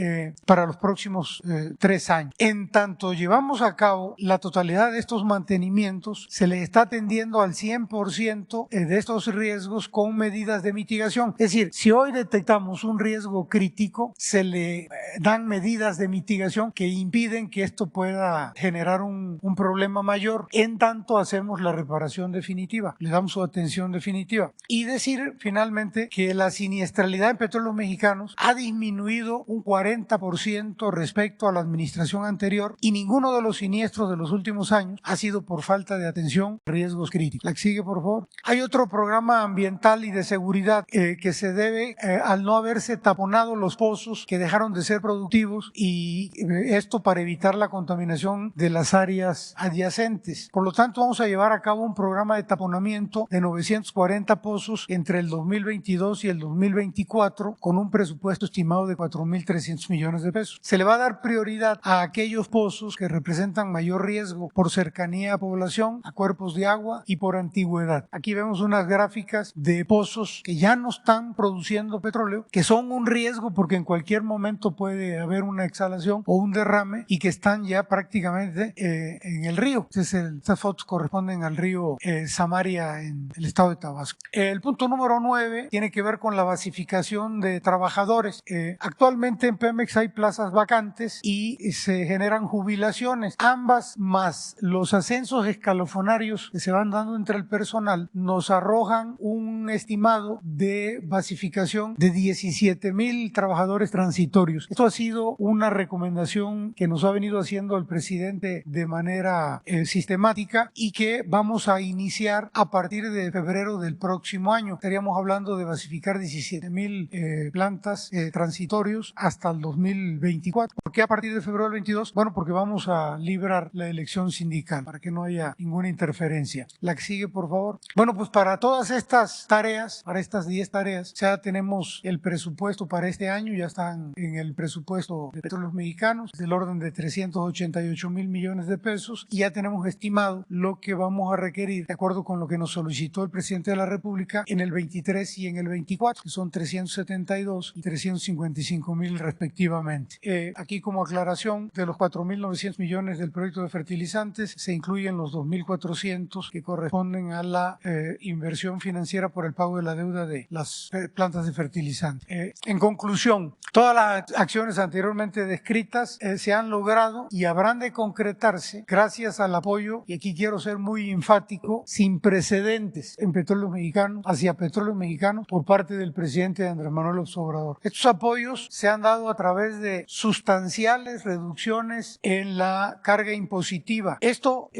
para los próximos 3 años. En tanto llevamos a cabo la totalidad de estos mantenimientos, se les está atendiendo al 100% de estos riesgos con medidas de mitigación. Es decir, si hoy detectamos un riesgo crítico, se le dan medidas de mitigación que impiden que esto pueda generar un problema mayor, en tanto hacemos la reparación definitiva, le damos su atención definitiva. Y decir finalmente que la siniestralidad en Petróleos Mexicanos ha disminuido un 40% respecto a la administración anterior, y ninguno de los siniestros de los últimos años ha sido por falta de atención a riesgos críticos. La que sigue, por favor. Hay otro programa ambiental y de seguridad que se debe al no haberse taponado los pozos que dejaron de ser productivos, y esto para evitar la contaminación de las áreas adyacentes. Por lo tanto, vamos a llevar a cabo un programa de taponamiento de 940 pozos entre el 2022 y el 2024 con un presupuesto estimado de 4.300 millones de pesos. Se le va a dar prioridad a aquellos pozos que representan mayor riesgo por cercanía a población, a cuerpos de agua y por antigüedad. Aquí vemos unas gráficas de pozos que ya no están produciendo petróleo, que son un riesgo porque en cualquier momento puede haber una exhalación o un derrame, y que están ya prácticamente en el río. Estas fotos corresponden al río Samaria en el estado de Tabasco. El punto número 9 tiene que ver con la basificación de trabajadores. Actualmente en Pemex hay plazas vacantes y se generan jubilaciones. Ambas más los ascensos escalofonarios que se van dando entre el personal nos arrojan un estimado de basificación de 17,000 trabajadores transitorios. Esto ha sido una recomendación que nos ha venido haciendo el presidente de manera sistemática, y que vamos a iniciar a partir de febrero del próximo año. Estaríamos hablando de basificar 17,000 plantas transitorios hasta el 2024. ¿Por qué a partir de febrero del 22? Bueno, porque vamos a librar la elección sindical para que no haya ninguna interferencia. La que sigue, por favor. Bueno, pues para todas estas tareas, para estas 10 tareas, ya tenemos el presupuesto para este año, ya están en el presupuesto de Petróleos Mexicanos del orden de 388,000 millones de pesos, y ya tenemos estimado lo que vamos a requerir de acuerdo con lo que nos solicitó el presidente de la República en el 23 y en el 24, que son 372 y 355,000 respectivamente. Aquí, como aclaración, de los 4.900 millones del proyecto de fertilizantes se incluyen los 2.400 que corresponden a la inversión financiera por el pago de la deuda de las plantas de fertilizantes. En conclusión, todas las acciones anteriormente descritas se han logrado y habrán de concretarse gracias al apoyo, y aquí quiero ser muy enfático, sin precedentes en Petróleos Mexicanos, hacia Petróleos Mexicanos por parte del presidente Andrés Manuel López Obrador. Estos apoyos se han dado a través de sus sustanciales reducciones en la carga impositiva. Esto,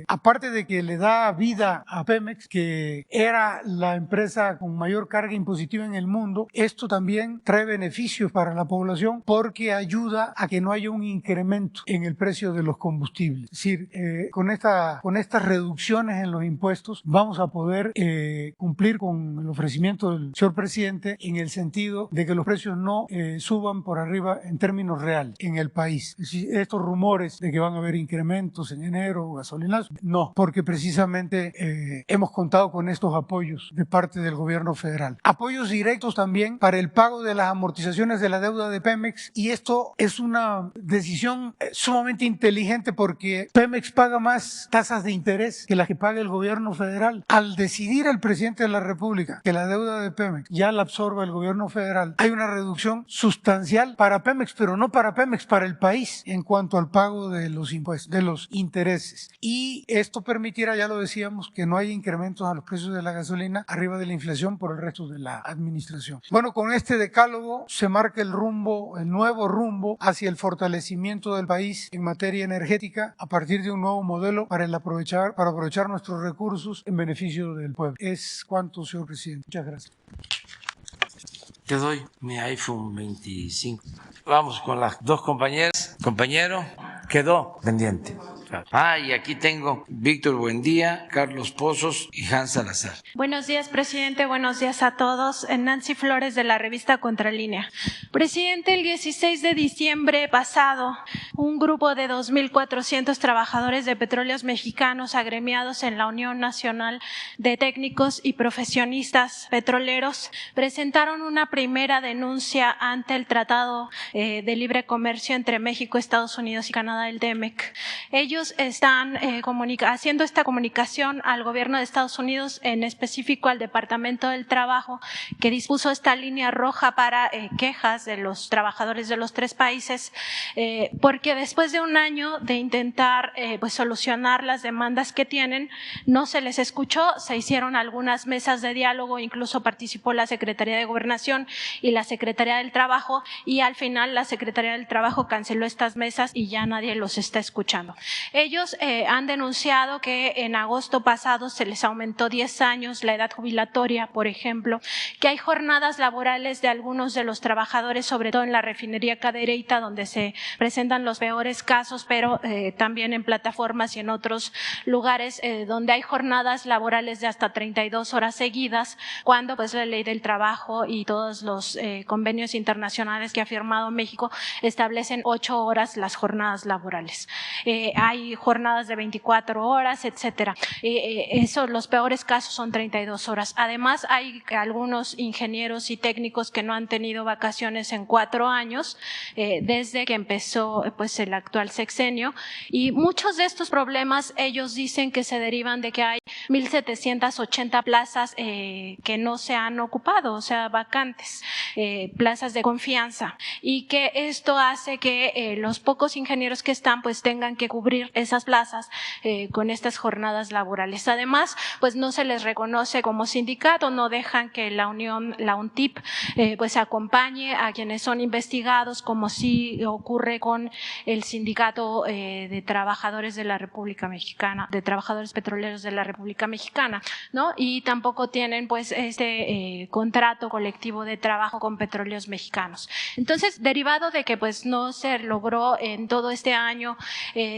aparte de que le da vida a Pemex, que era la empresa con mayor carga impositiva en el mundo, esto también trae beneficios para la población porque ayuda a que no haya un incremento en el precio de los combustibles. Es decir, con estas reducciones en los impuestos vamos a poder cumplir con el ofrecimiento del señor presidente en el sentido de que los precios no suban por arriba en términos reales en el país. Es decir, estos rumores de que van a haber incrementos en enero, gasolinazos, no, porque precisamente hemos contado con estos apoyos de parte del gobierno federal. Apoyos directos también para el pago de las amortizaciones de la deuda de Pemex, y esto es una decisión sumamente inteligente porque Pemex paga más tasas de interés que las que paga el gobierno federal. Al decidir el presidente de la República que la deuda de Pemex ya la absorba el gobierno federal, hay una reducción sustancial para Pemex, pero no para Pemex, para el país en cuanto al pago de los impuestos, de los intereses. Y esto permitirá, ya lo decíamos, que no haya incrementos a los precios de la gasolina arriba de la inflación por el resto de la administración. Bueno, con este decálogo se marca el rumbo, el nuevo rumbo hacia el fortalecimiento del país en materia energética a partir de un nuevo modelo para aprovechar nuestros recursos en beneficio del pueblo. Es cuanto, señor presidente. Muchas gracias. Te doy mi iPhone 25. Vamos con las dos compañeras. Compañero, quedó pendiente. Y aquí tengo Víctor Buendía, Carlos Pozos y Hans Salazar. Buenos días, presidente. Buenos días a todos. Nancy Flores, de la revista Contralínea. Presidente, el 16 de diciembre pasado, un grupo de 2.400 trabajadores de petróleos mexicanos agremiados en la Unión Nacional de Técnicos y Profesionistas Petroleros presentaron una primera denuncia ante el Tratado de Libre Comercio entre México, Estados Unidos y Canadá, el TEMEC. Ellos están haciendo esta comunicación al gobierno de Estados Unidos, en específico al Departamento del Trabajo, que dispuso esta línea roja para quejas de los trabajadores de los tres países, porque después de un año de intentar solucionar las demandas que tienen, no se les escuchó. Se hicieron algunas mesas de diálogo, incluso participó la Secretaría de Gobernación y la Secretaría del Trabajo, y al final la Secretaría del Trabajo canceló estas mesas y ya nadie los está escuchando. Ellos han denunciado que en agosto pasado se les aumentó 10 años la edad jubilatoria, por ejemplo, que hay jornadas laborales de algunos de los trabajadores, sobre todo en la refinería Cadereyta, donde se presentan los peores casos, pero también en plataformas y en otros lugares donde hay jornadas laborales de hasta 32 horas seguidas, cuando pues la ley del trabajo y todos los convenios internacionales que ha firmado México establecen 8 horas las jornadas laborales. Hay jornadas de 24 horas, etcétera. Los peores casos son 32 horas. Además, hay algunos ingenieros y técnicos que no han tenido vacaciones en 4 años, desde que empezó pues el actual sexenio, y muchos de estos problemas ellos dicen que se derivan de que hay 1,780 plazas que no se han ocupado, o sea, vacantes, plazas de confianza, y que esto hace que los pocos ingenieros que están pues tengan que cubrir esas plazas con estas jornadas laborales. Además, pues no se les reconoce como sindicato, no dejan que la Unión, la UNTIP, pues acompañe a quienes son investigados, como sí ocurre con el sindicato de trabajadores de la República Mexicana, de trabajadores petroleros de la República Mexicana, ¿no? Y tampoco tienen pues contrato colectivo de trabajo con Petróleos Mexicanos. Entonces, derivado de que pues no se logró en todo este año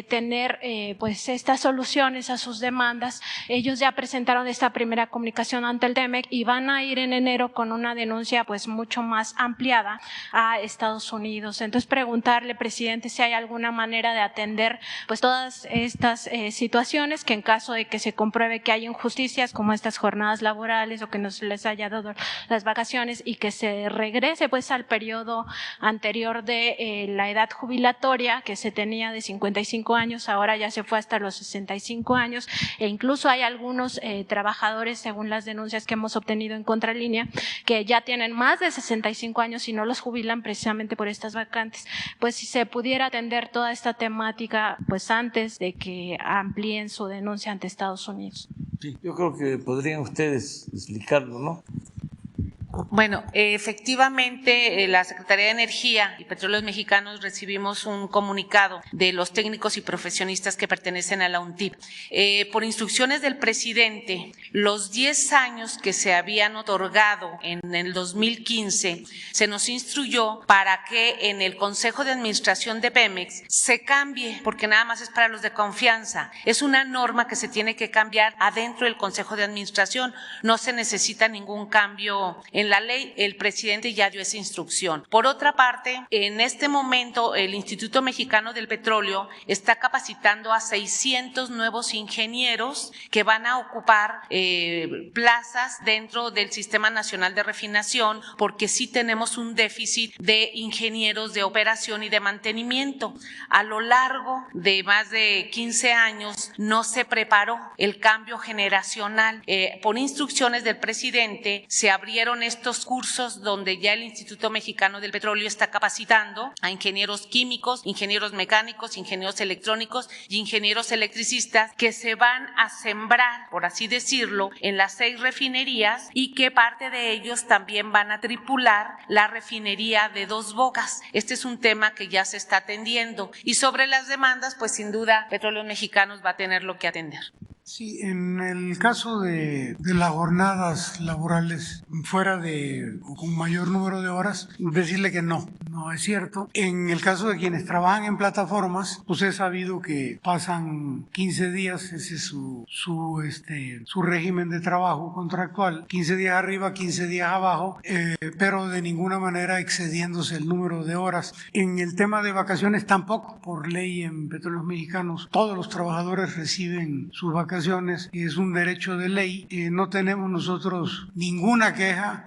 tener pues estas soluciones a sus demandas, ellos ya presentaron esta primera comunicación ante el TEMEC y van a ir en enero con una denuncia pues mucho más ampliada a Estados Unidos. Entonces, preguntarle, presidente, si hay alguna manera de atender pues todas estas situaciones, que en caso de que se compruebe que hay injusticias como estas jornadas laborales o que no se les haya dado las vacaciones, y que se regrese pues al periodo anterior de la edad jubilatoria que se tenía de 55 años, ahora ya se fue hasta los 65 años, e incluso hay algunos trabajadores, según las denuncias que hemos obtenido en Contralínea, que ya tienen más de 65 años y no los jubilan precisamente por estas vacantes. Pues si se pudiera atender toda esta temática pues antes de que amplíen su denuncia ante Estados Unidos. Sí, yo creo que podrían ustedes explicarlo, ¿no? Bueno, efectivamente, la Secretaría de Energía y Petróleos Mexicanos recibimos un comunicado de los técnicos y profesionistas que pertenecen a la UNTIP. Por instrucciones del presidente, los 10 años que se habían otorgado en el 2015, se nos instruyó para que en el Consejo de Administración de Pemex se cambie, porque nada más es para los de confianza. Es una norma que se tiene que cambiar adentro del Consejo de Administración. No se necesita ningún cambio en la ley. El presidente ya dio esa instrucción. Por otra parte, en este momento el Instituto Mexicano del Petróleo está capacitando a 600 nuevos ingenieros que van a ocupar plazas dentro del Sistema Nacional de Refinación, porque sí tenemos un déficit de ingenieros de operación y de mantenimiento. A lo largo de más de 15 años no se preparó el cambio generacional. Por instrucciones del presidente se abrieron estos cursos donde ya el Instituto Mexicano del Petróleo está capacitando a ingenieros químicos, ingenieros mecánicos, ingenieros electrónicos y ingenieros electricistas que se van a sembrar, por así decirlo, en las 6 refinerías, y que parte de ellos también van a tripular la refinería de Dos Bocas. Este es un tema que ya se está atendiendo, y sobre las demandas, pues sin duda Petróleos Mexicanos va a tener lo que atender. Sí, en el caso de las jornadas laborales fuera de o con mayor número de horas, decirle que no es cierto. En el caso de quienes trabajan en plataformas, pues es sabido que pasan 15 días, ese es su régimen de trabajo contractual, 15 días arriba, 15 días abajo, pero de ninguna manera excediéndose el número de horas. En el tema de vacaciones tampoco, por ley en Petróleos Mexicanos, todos los trabajadores reciben sus vacaciones, es un derecho de ley. No tenemos nosotros ninguna queja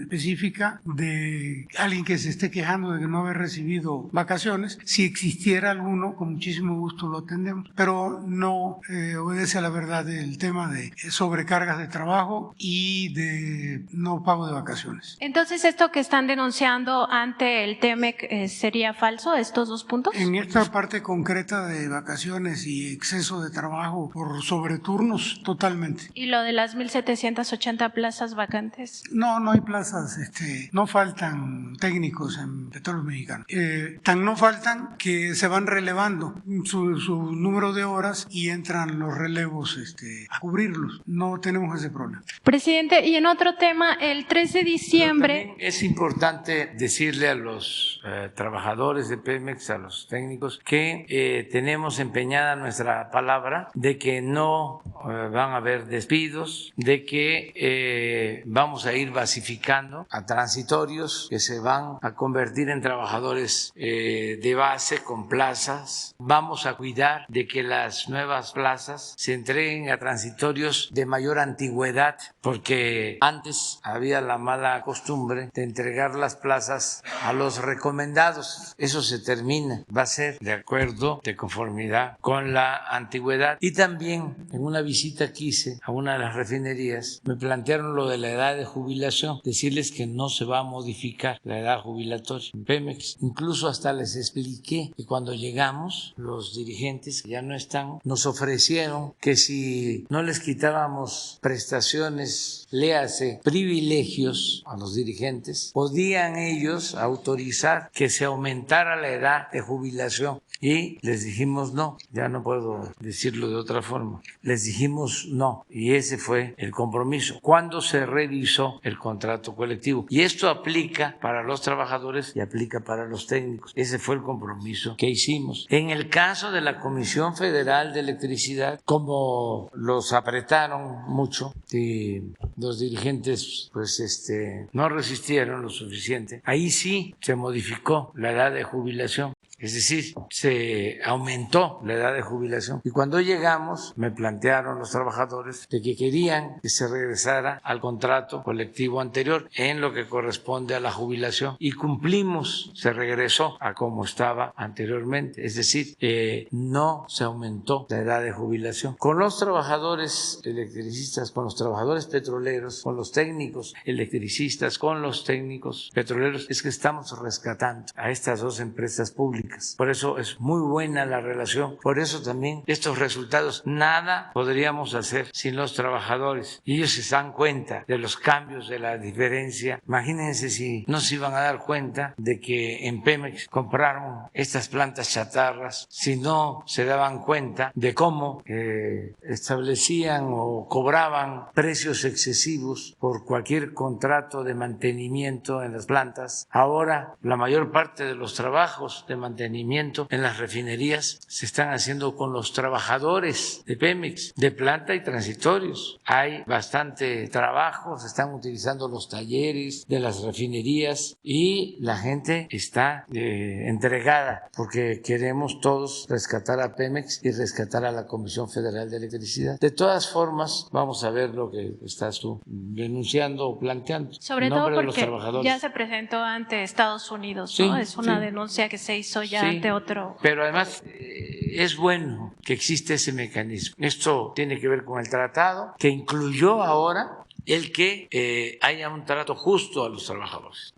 específica de alguien que se esté quejando de que no haber recibido vacaciones. Si existiera alguno, con muchísimo gusto lo atendemos, pero no obedece a la verdad el tema de sobrecargas de trabajo y de no pago de vacaciones. Entonces, ¿esto que están denunciando ante el TEMEC sería falso, estos dos puntos? En esta parte concreta de vacaciones y exceso de trabajo por sobreturnos, totalmente. ¿Y lo de las 1,780 plazas vacantes? No hay plazas, no faltan técnicos en Petróleos Mexicanos. Tan no faltan que se van relevando su número de horas y entran los relevos a cubrirlos. No tenemos ese problema. Presidente, y en otro tema, el 3 de diciembre… Es importante decirle a los trabajadores de Pemex, a los técnicos, que tenemos empeñada nuestra palabra de que no van a haber despidos, de que vamos a ir basificando a transitorios que se van a convertir en trabajadores de base con plazas. Vamos a cuidar de que las nuevas plazas se entreguen a transitorios de mayor antigüedad, porque antes había la mala costumbre de entregar las plazas a los recomendados. Eso se termina, va a ser de acuerdo, de conformidad con la antigüedad. Y también en una visita que hice a una de las refinerías me plantearon lo de la edad de jubilación, decirles que no se va a modificar la edad jubilatoria en Pemex. Incluso hasta les expliqué que cuando llegamos, los dirigentes que ya no están nos ofrecieron que si no les quitábamos prestaciones, léase privilegios a los dirigentes, podían ellos autorizar que se aumentara la edad de jubilación. Y les dijimos no, ya no puedo decirlo de otra forma. Les dijimos no, y ese fue el compromiso cuando se revisó el contrato colectivo. Y esto aplica para los trabajadores y aplica para los técnicos. Ese fue el compromiso que hicimos. En el caso de la Comisión Federal de Electricidad, como los apretaron mucho y los dirigentes no resistieron lo suficiente, ahí sí se modificó la edad de jubilación. Es decir, se aumentó la edad de jubilación. Y cuando llegamos, me plantearon los trabajadores de que querían que se regresara al contrato colectivo anterior en lo que corresponde a la jubilación. Y cumplimos, se regresó a como estaba anteriormente. Es decir, no se aumentó la edad de jubilación. Con los trabajadores electricistas, con los trabajadores petroleros, con los técnicos electricistas, con los técnicos petroleros, es que estamos rescatando a estas dos empresas públicas públicas. Por eso es muy buena la relación, por eso también estos resultados, nada podríamos hacer sin los trabajadores. Y ellos se dan cuenta de los cambios, de la diferencia. Imagínense si no se iban a dar cuenta de que en Pemex compraron estas plantas chatarras, si no se daban cuenta de cómo establecían o cobraban precios excesivos por cualquier contrato de mantenimiento en las plantas. Ahora la mayor parte de los trabajos de mantenimiento en las refinerías se están haciendo con los trabajadores de Pemex, de planta y transitorios. Hay bastante trabajo, se están utilizando los talleres de las refinerías y la gente está entregada porque queremos todos rescatar a Pemex y rescatar a la Comisión Federal de Electricidad. De todas formas, vamos a ver lo que estás tú denunciando o planteando. Sobre todo porque ya se presentó ante Estados Unidos, ¿no? Sí, es una denuncia que se hizo ya ante otro. Pero además es bueno que existe ese mecanismo. Esto tiene que ver con el tratado que incluyó ahora el que haya un trato justo a los trabajadores.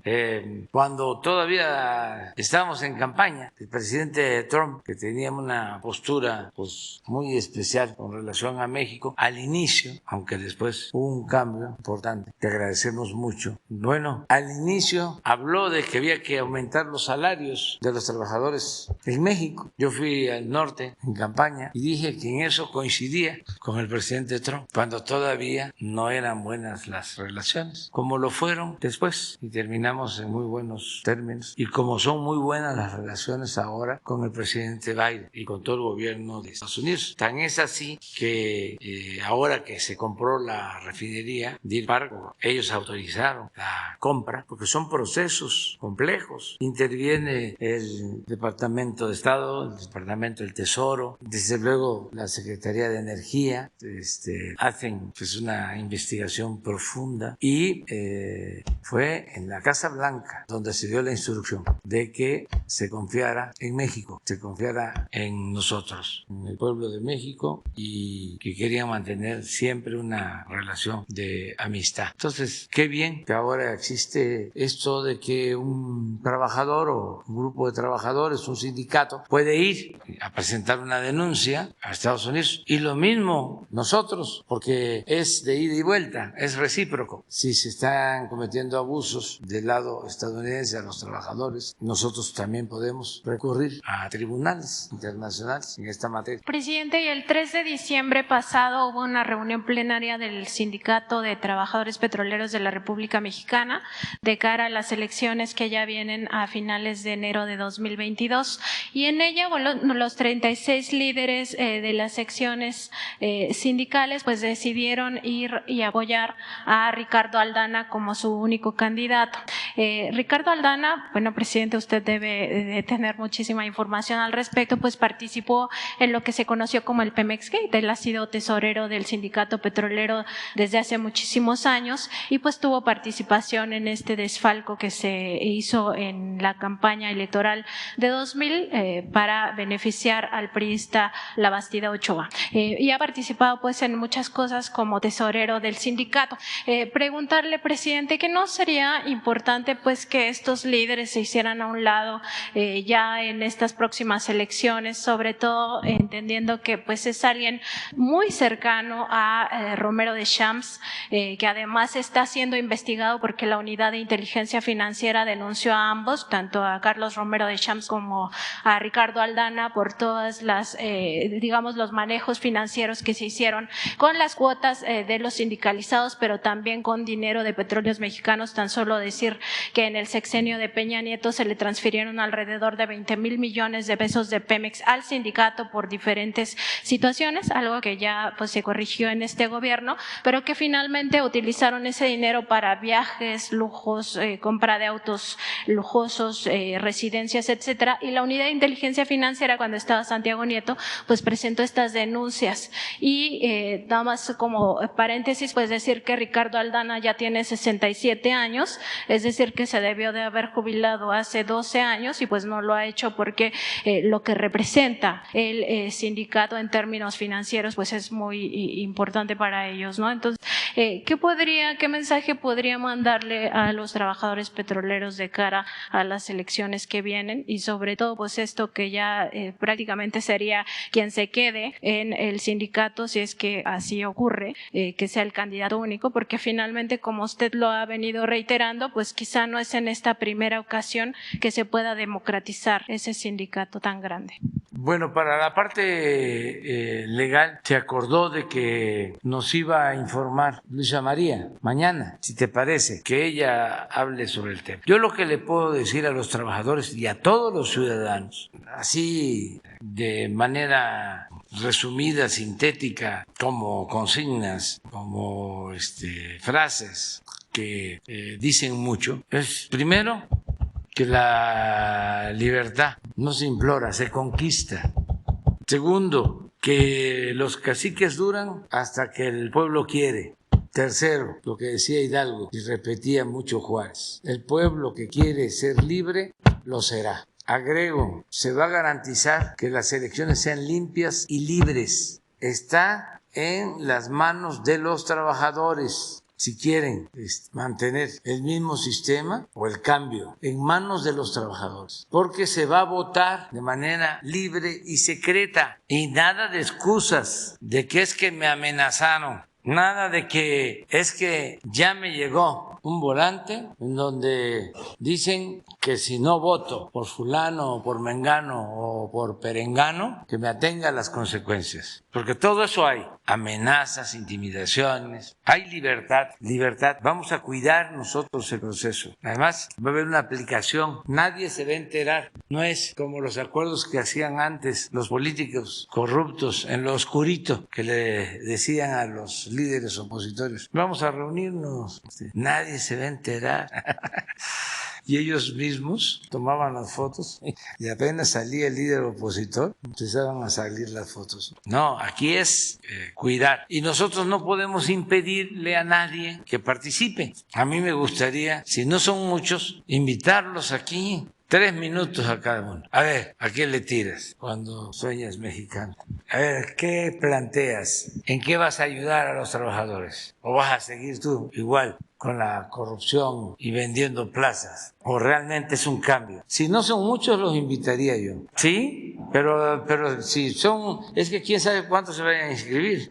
Cuando todavía estábamos en campaña, el presidente Trump, que tenía una postura pues muy especial con relación a México, al inicio, aunque después hubo un cambio importante, te agradecemos mucho. Bueno, al inicio habló de que había que aumentar los salarios de los trabajadores en México. Yo fui al norte en campaña y dije que en eso coincidía con el presidente Trump, cuando todavía no eran buenas las relaciones, como lo fueron después, y terminamos en muy buenos términos, y como son muy buenas las relaciones ahora con el presidente Biden y con todo el gobierno de Estados Unidos. Tan es así que ahora que se compró la refinería de Fargo, ellos autorizaron la compra, porque son procesos complejos. Interviene el Departamento de Estado, el Departamento del Tesoro, desde luego la Secretaría de Energía, hacen pues una investigación profunda y fue en la Casa Blanca donde se dio la instrucción de que se confiara en México, se confiara en nosotros, en el pueblo de México, y que querían mantener siempre una relación de amistad. Entonces, qué bien que ahora existe esto de que un trabajador o un grupo de trabajadores, un sindicato, puede ir a presentar una denuncia a Estados Unidos, y lo mismo nosotros, porque es de ida y vuelta, es recíproco. Si se están cometiendo abusos del lado estadounidense a los trabajadores, nosotros también podemos recurrir a tribunales internacionales en esta materia. Presidente, y el 3 de diciembre pasado hubo una reunión plenaria del Sindicato de Trabajadores Petroleros de la República Mexicana de cara a las elecciones que ya vienen a finales de enero de 2022, y en ella los 36 líderes de las secciones sindicales pues decidieron ir y apoyar a Ricardo Aldana como su único candidato. Ricardo Aldana, bueno, presidente, usted debe de tener muchísima información al respecto, pues participó en lo que se conoció como el Pemex Gate. Él ha sido tesorero del sindicato petrolero desde hace muchísimos años y pues tuvo participación en este desfalco que se hizo en la campaña electoral de 2000 para beneficiar al priista Labastida Ochoa. Y ha participado pues en muchas cosas como tesorero del sindicato. Preguntarle, presidente, que no sería importante pues que estos líderes se hicieran a un lado ya en estas próximas elecciones, sobre todo entendiendo que pues es alguien muy cercano a Romero de Champs, que además está siendo investigado porque la Unidad de Inteligencia Financiera denunció a ambos, tanto a Carlos Romero de Champs como a Ricardo Aldana, por todas las, digamos, los manejos financieros que se hicieron con las cuotas de los sindicalizados, pero también con dinero de Petróleos Mexicanos. Tan solo decir que en el sexenio de Peña Nieto se le transfirieron alrededor de 20,000 millones de pesos de Pemex al sindicato por diferentes situaciones, algo que ya pues se corrigió en este gobierno, pero que finalmente utilizaron ese dinero para viajes, lujos, compra de autos lujosos, residencias, etcétera. Y la Unidad de Inteligencia Financiera, cuando estaba Santiago Nieto, pues presentó estas denuncias. Y nada más como paréntesis, pues decir decir que Ricardo Aldana ya tiene 67 años, es decir, que se debió de haber jubilado hace 12 años y pues no lo ha hecho porque lo que representa el sindicato en términos financieros pues es muy importante para ellos, ¿no? Entonces, ¿qué mensaje podría mandarle a los trabajadores petroleros de cara a las elecciones que vienen? Y sobre todo, pues esto que ya prácticamente sería quien se quede en el sindicato, si es que así ocurre, que sea el candidato único, porque finalmente, como usted lo ha venido reiterando, pues quizá no es en esta primera ocasión que se pueda democratizar ese sindicato tan grande. Bueno, para la parte legal se acordó de que nos iba a informar Luisa María mañana, si te parece, que ella hable sobre el tema. Yo lo que le puedo decir a los trabajadores y a todos los ciudadanos, así de manera resumida, sintética, como consignas, como frases que dicen mucho, es primero que la libertad no se implora, se conquista. Segundo, que los caciques duran hasta que el pueblo quiere. Tercero, lo que decía Hidalgo y repetía mucho Juárez, el pueblo que quiere ser libre lo será. Agrego, se va a garantizar que las elecciones sean limpias y libres. Está en las manos de los trabajadores. Si quieren mantener el mismo sistema o el cambio, en manos de los trabajadores, porque se va a votar de manera libre y secreta y nada de excusas de que es que me amenazaron, nada de que es que ya me llegó un volante en donde dicen que si no voto por fulano o por mengano o por perengano, que me atenga a las consecuencias. Porque todo eso hay, amenazas, intimidaciones, hay libertad, vamos a cuidar nosotros el proceso. Además, va a haber una aplicación, nadie se va a enterar, no es como los acuerdos que hacían antes los políticos corruptos en lo oscurito, que le decían a los líderes opositores, vamos a reunirnos, nadie se va a enterar. Y ellos mismos tomaban las fotos y apenas salía el líder opositor, empezaban a salir las fotos. No, aquí es cuidar. Y nosotros no podemos impedirle a nadie que participe. A mí me gustaría, si no son muchos, invitarlos aquí. 3 minutos a cada uno. A ver, ¿a qué le tiras cuando sueñas mexicano? A ver, ¿qué planteas? ¿En qué vas a ayudar a los trabajadores? ¿O vas a seguir tú igual con la corrupción y vendiendo plazas? ¿O realmente es un cambio? Si no son muchos, los invitaría yo. ¿Sí? Pero si son, es que quién sabe cuántos se vayan a inscribir.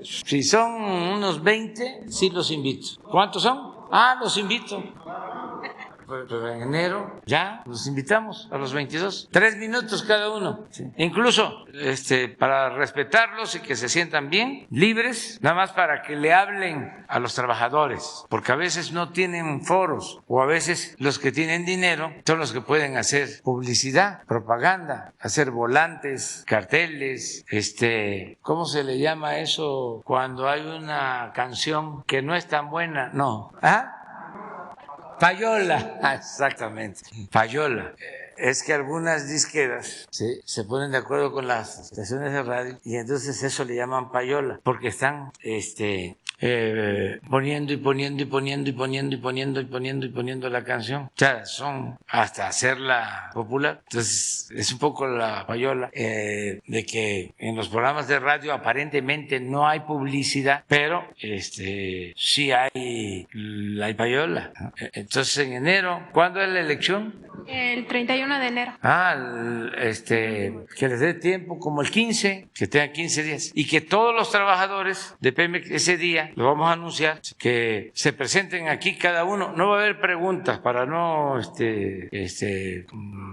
Si son unos 20, sí los invito. ¿Cuántos son? Los invito. Pero en enero ya los invitamos a los 22, 3 minutos cada uno. Sí. Incluso para respetarlos y que se sientan bien, libres, nada más para que le hablen a los trabajadores, porque a veces no tienen foros o a veces los que tienen dinero son los que pueden hacer publicidad, propaganda, hacer volantes, carteles, ¿cómo se le llama eso cuando hay una canción que no es tan buena? No. Payola, exactamente, payola. Es que algunas disqueras se ponen de acuerdo con las estaciones de radio y entonces eso le llaman payola, porque están poniendo la canción. O sea, son hasta hacerla popular. Entonces, es un poco la payola de que en los programas de radio aparentemente no hay publicidad, pero sí hay payola. Entonces, en enero, ¿cuándo es la elección? El 31 de enero. Que les dé tiempo, como el 15, que tengan 15 días. Y que todos los trabajadores de Pemex ese día, lo vamos a anunciar, que se presenten aquí cada uno. No va a haber preguntas para no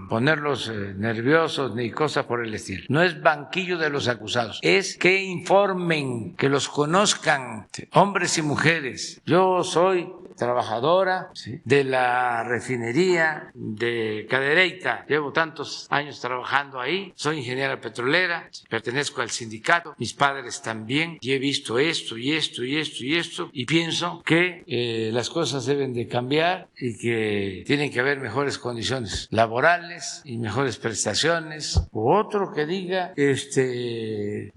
ponerlos nerviosos ni cosas por el estilo. No es banquillo de los acusados. Es que informen, que los conozcan, hombres y mujeres. Yo soy trabajadora de la refinería de Cadereyta. Llevo tantos años trabajando ahí. Soy ingeniera petrolera, pertenezco al sindicato, mis padres también, y he visto esto y esto y esto y esto, y pienso que las cosas deben de cambiar y que tienen que haber mejores condiciones laborales y mejores prestaciones. O otro que diga de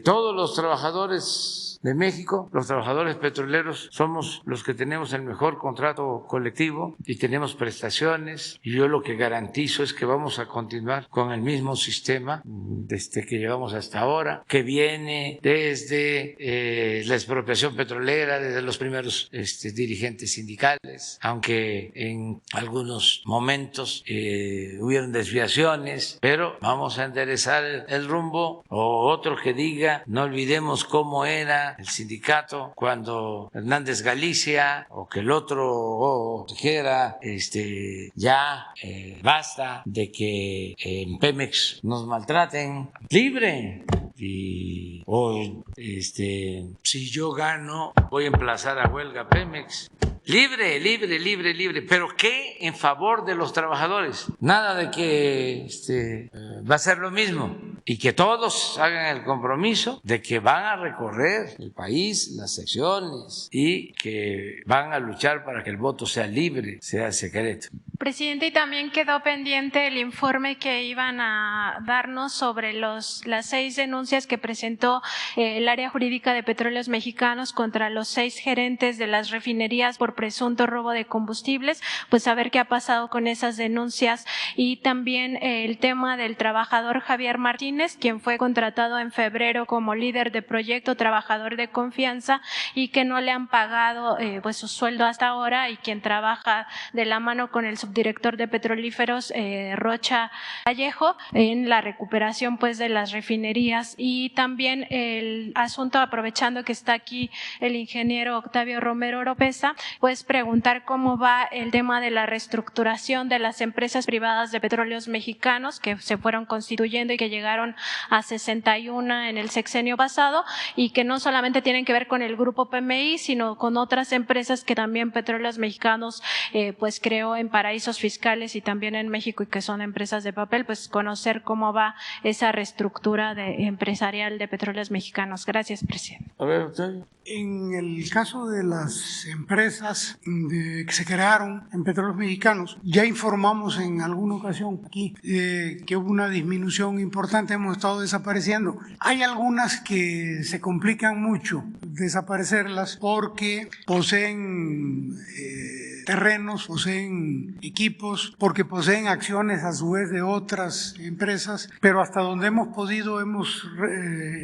todos los trabajadores Petróleos de México. Los trabajadores petroleros somos los que tenemos el mejor contrato colectivo y tenemos prestaciones, y yo lo que garantizo es que vamos a continuar con el mismo sistema que llevamos hasta ahora, que viene desde la expropiación petrolera, desde los primeros dirigentes sindicales, aunque en algunos momentos hubieron desviaciones, pero vamos a enderezar el rumbo. O otro que diga, no olvidemos cómo era el sindicato cuando Hernández Galicia, o que el otro dijera ya basta de que en Pemex nos maltraten. Libre. Y si yo gano, voy a emplazar a huelga Pemex. Libre, libre, libre, libre. ¿Pero qué? En favor de los trabajadores. Nada de que va a ser lo mismo. Y que todos hagan el compromiso de que van a recorrer el país, las secciones, y que van a luchar para que el voto sea libre, sea secreto. Presidente, y también quedó pendiente el informe que iban a darnos sobre las 6 denuncias que presentó el área jurídica de Petróleos Mexicanos contra los 6 gerentes de las refinerías por presunto robo de combustibles, pues a ver qué ha pasado con esas denuncias. Y también el tema del trabajador Javier Martínez, quien fue contratado en febrero como líder de proyecto, trabajador de confianza, y que no le han pagado pues su sueldo hasta ahora, y quien trabaja de la mano con el subdirector de petrolíferos Rocha Vallejo en la recuperación pues de las refinerías. Y también el asunto, aprovechando que está aquí el ingeniero Octavio Romero Oropesa, pues preguntar cómo va el tema de la reestructuración de las empresas privadas de Petróleos Mexicanos que se fueron constituyendo y que llegaron a 61 en el sexenio pasado, y que no solamente tienen que ver con el grupo PMI, sino con otras empresas que también Petróleos Mexicanos pues creó en paraísos fiscales y también en México, y que son empresas de papel. Pues conocer cómo va esa reestructura empresarial de Petróleos Mexicanos. Gracias, presidente. A ver, Octavio. En el caso de las empresas que se crearon en Petróleos Mexicanos, ya informamos en alguna ocasión aquí que hubo una disminución importante, hemos estado desapareciendo. Hay algunas que se complican mucho desaparecerlas porque poseen terrenos, poseen equipos, porque poseen acciones a su vez de otras empresas, pero hasta donde hemos podido hemos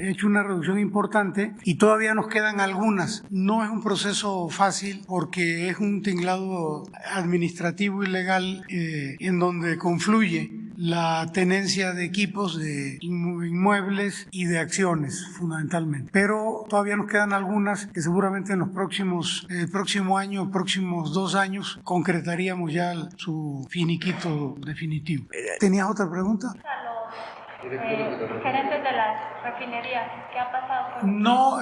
hecho una reducción importante, y todavía nos quedan algunas. No es un proceso fácil porque es un tinglado administrativo y legal en donde confluye la tenencia de equipos, de inmuebles y de acciones fundamentalmente. Pero todavía nos quedan algunas que seguramente en el próximo año, próximos 2 años, concretaríamos ya su finiquito definitivo. ¿Tenías otra pregunta? Gerentes de las refinerías, ¿qué ha pasado con No,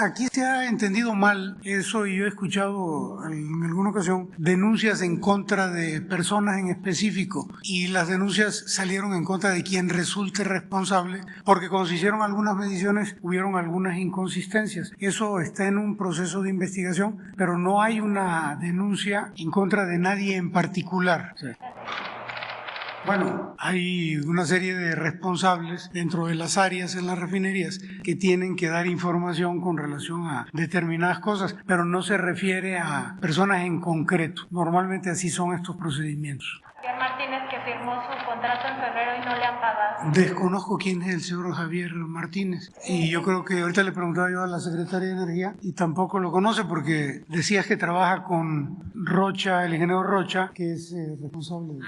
aquí se ha entendido mal eso, y yo he escuchado en alguna ocasión denuncias en contra de personas en específico, y las denuncias salieron en contra de quien resulte responsable, porque cuando se hicieron algunas mediciones hubieron algunas inconsistencias. Eso está en un proceso de investigación, pero no hay una denuncia en contra de nadie en particular. Sí. Bueno, hay una serie de responsables dentro de las áreas en las refinerías que tienen que dar información con relación a determinadas cosas, pero no se refiere a personas en concreto. Normalmente así son estos procedimientos. Javier Martínez, que firmó su contrato en febrero y no le han pagado? Desconozco quién es el señor Javier Martínez, y yo creo que ahorita le preguntaba yo a la secretaria de Energía y tampoco lo conoce, porque decías que trabaja con Rocha, el ingeniero Rocha, que es responsable de...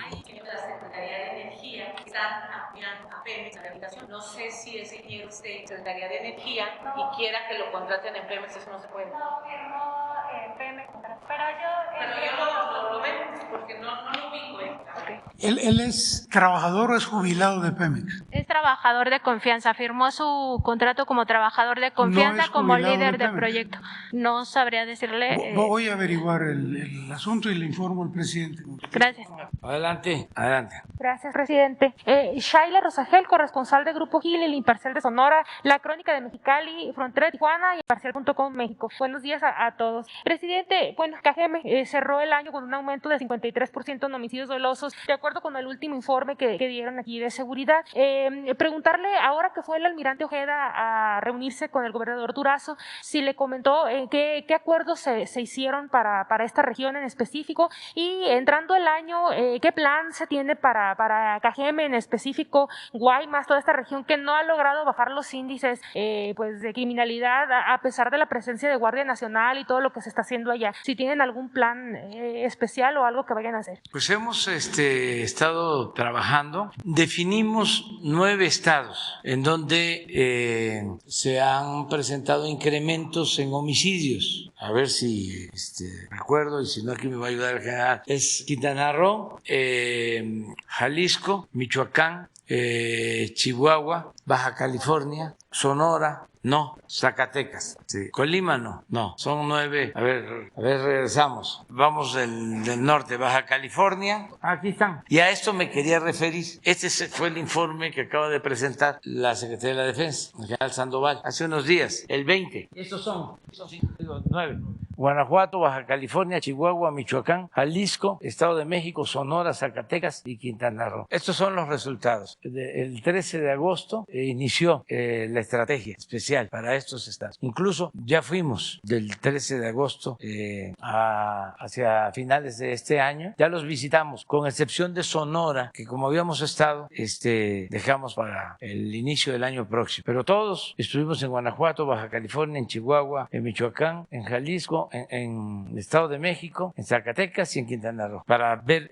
a Pemex en rehabilitación. No sé si ese ingeniero esté en Secretaría de Energía y quiera que lo contraten en Pemex, eso no se puede. No firmó Pemex, pero yo lo vemos porque no lo ubico. Okay. ¿Él es trabajador o es jubilado de Pemex? Es trabajador de confianza, firmó su contrato como trabajador de confianza, no como líder de proyecto. No sabría decirle. Voy a averiguar el asunto y le informo al presidente. Gracias. Adelante, adelante. Gracias, presidente. Shaila Rosagel, corresponsal de Grupo Gil, El Imparcial de Sonora, La Crónica de Mexicali, Frontera de Tijuana y Imparcial.com México. Buenos días a todos. Presidente, bueno, CAGEM cerró el año con un aumento de 53% en homicidios dolosos, de acuerdo con el último informe que dieron aquí de seguridad. Preguntarle, ahora que fue el almirante Ojeda a reunirse con el gobernador Durazo, si le comentó qué acuerdos se hicieron para esta región en específico, y entrando el año, qué plan se tiene para Cajeme en específico, Guaymas, toda esta región que no ha logrado bajar los índices pues de criminalidad a pesar de la presencia de Guardia Nacional y todo lo que se está haciendo allá. Si tienen algún plan especial o algo que vayan a hacer. Pues hemos estado trabajando. Definimos 9 estados en donde se han presentado incrementos en homicidios. A ver si recuerdo, y si no aquí me va a ayudar el general. Es Quintana Roo, Jalisco, Michoacán, Chihuahua, Baja California, Sonora, no, Zacatecas, sí. Colima no, son 9. A ver, regresamos. Vamos del norte, Baja California, aquí están. Y a esto me quería referir. Este fue el informe que acaba de presentar la Secretaría de la Defensa, el general Sandoval, hace unos días, el 20. Estos son 9. Guanajuato, Baja California, Chihuahua, Michoacán, Jalisco, Estado de México, Sonora, Zacatecas y Quintana Roo. Estos son los resultados. El 13 de agosto inició la estrategia especial para estos estados. Incluso ya fuimos del 13 de agosto hacia finales de este año. Ya los visitamos, con excepción de Sonora, que como habíamos estado, dejamos para el inicio del año próximo. Pero todos estuvimos en Guanajuato, Baja California, en Chihuahua, en Michoacán, en Jalisco, en el Estado de México, en Zacatecas y en Quintana Roo, para ver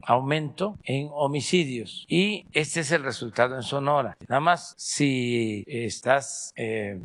aumento en homicidios. Y este es el resultado en Sonora. Nada más, si estás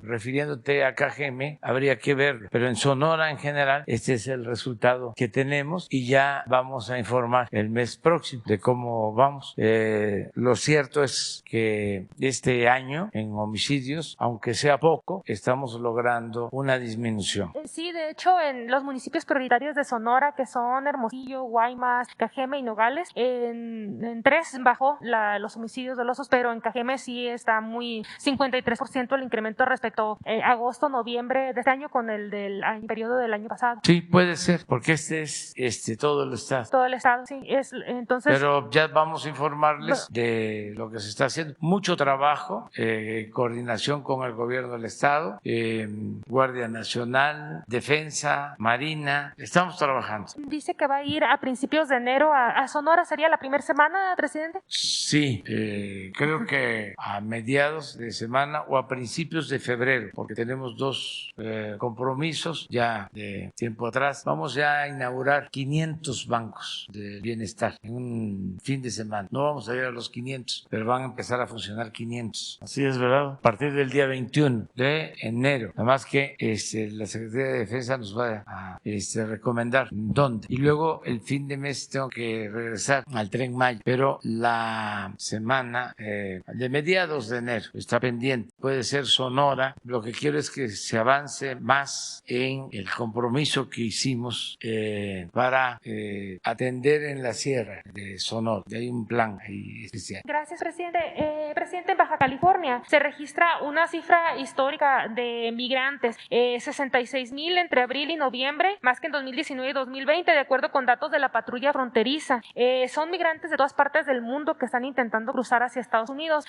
refiriéndote a Cajeme, habría que verlo. Pero en Sonora en general, este es el resultado que tenemos, y ya vamos a informar el mes próximo de cómo vamos. Lo cierto es que este año en homicidios, aunque sea poco, estamos logrando una disminución. Sí, de hecho, en los municipios prioritarios de Sonora, que son Hermosillo, Guaymas, Cajeme y Nogales, en 3 bajó los homicidios dolosos, pero en Cajeme sí está muy 53% el incremento respecto a agosto, noviembre de este año con el del periodo del año pasado. Sí, puede ser, porque este es todo el estado. Todo el estado, sí. Entonces, pero ya vamos a informarles de lo que se está haciendo. Mucho trabajo, coordinación con el gobierno del estado, Guardia Nacional, Defensa, Marina. Estamos trabajando. Dice que va a ir a principios de enero a Sonora. ¿Sería la primera semana, presidente? Sí, creo que a mediados de semana o a principios de febrero, porque tenemos 2 compromisos ya de tiempo atrás. Vamos ya a inaugurar 500 bancos de bienestar en un fin de semana. No vamos a ir a los 500, pero van a empezar a funcionar 500. Así es, ¿verdad? A partir del día 21 de enero. Nada más que la Secretaría de Defensa nos va a recomendar dónde. Y luego el fin de mes tengo que regresar al Tren Maya, pero la semana de mediados de enero está pendiente. Puede ser Sonora. Lo que quiero es que se avance más en el compromiso que hicimos para atender en la sierra de Sonora. Hay un plan ahí especial. Gracias, presidente. Presidente, en Baja California se registra una cifra histórica de migrantes, 66,000 entre abril y noviembre, más que en 2019 y 2020, de acuerdo con datos de la patrulla fronteriza. Son migrantes de todas partes del mundo que están intentando cruzar hacia Estados Unidos.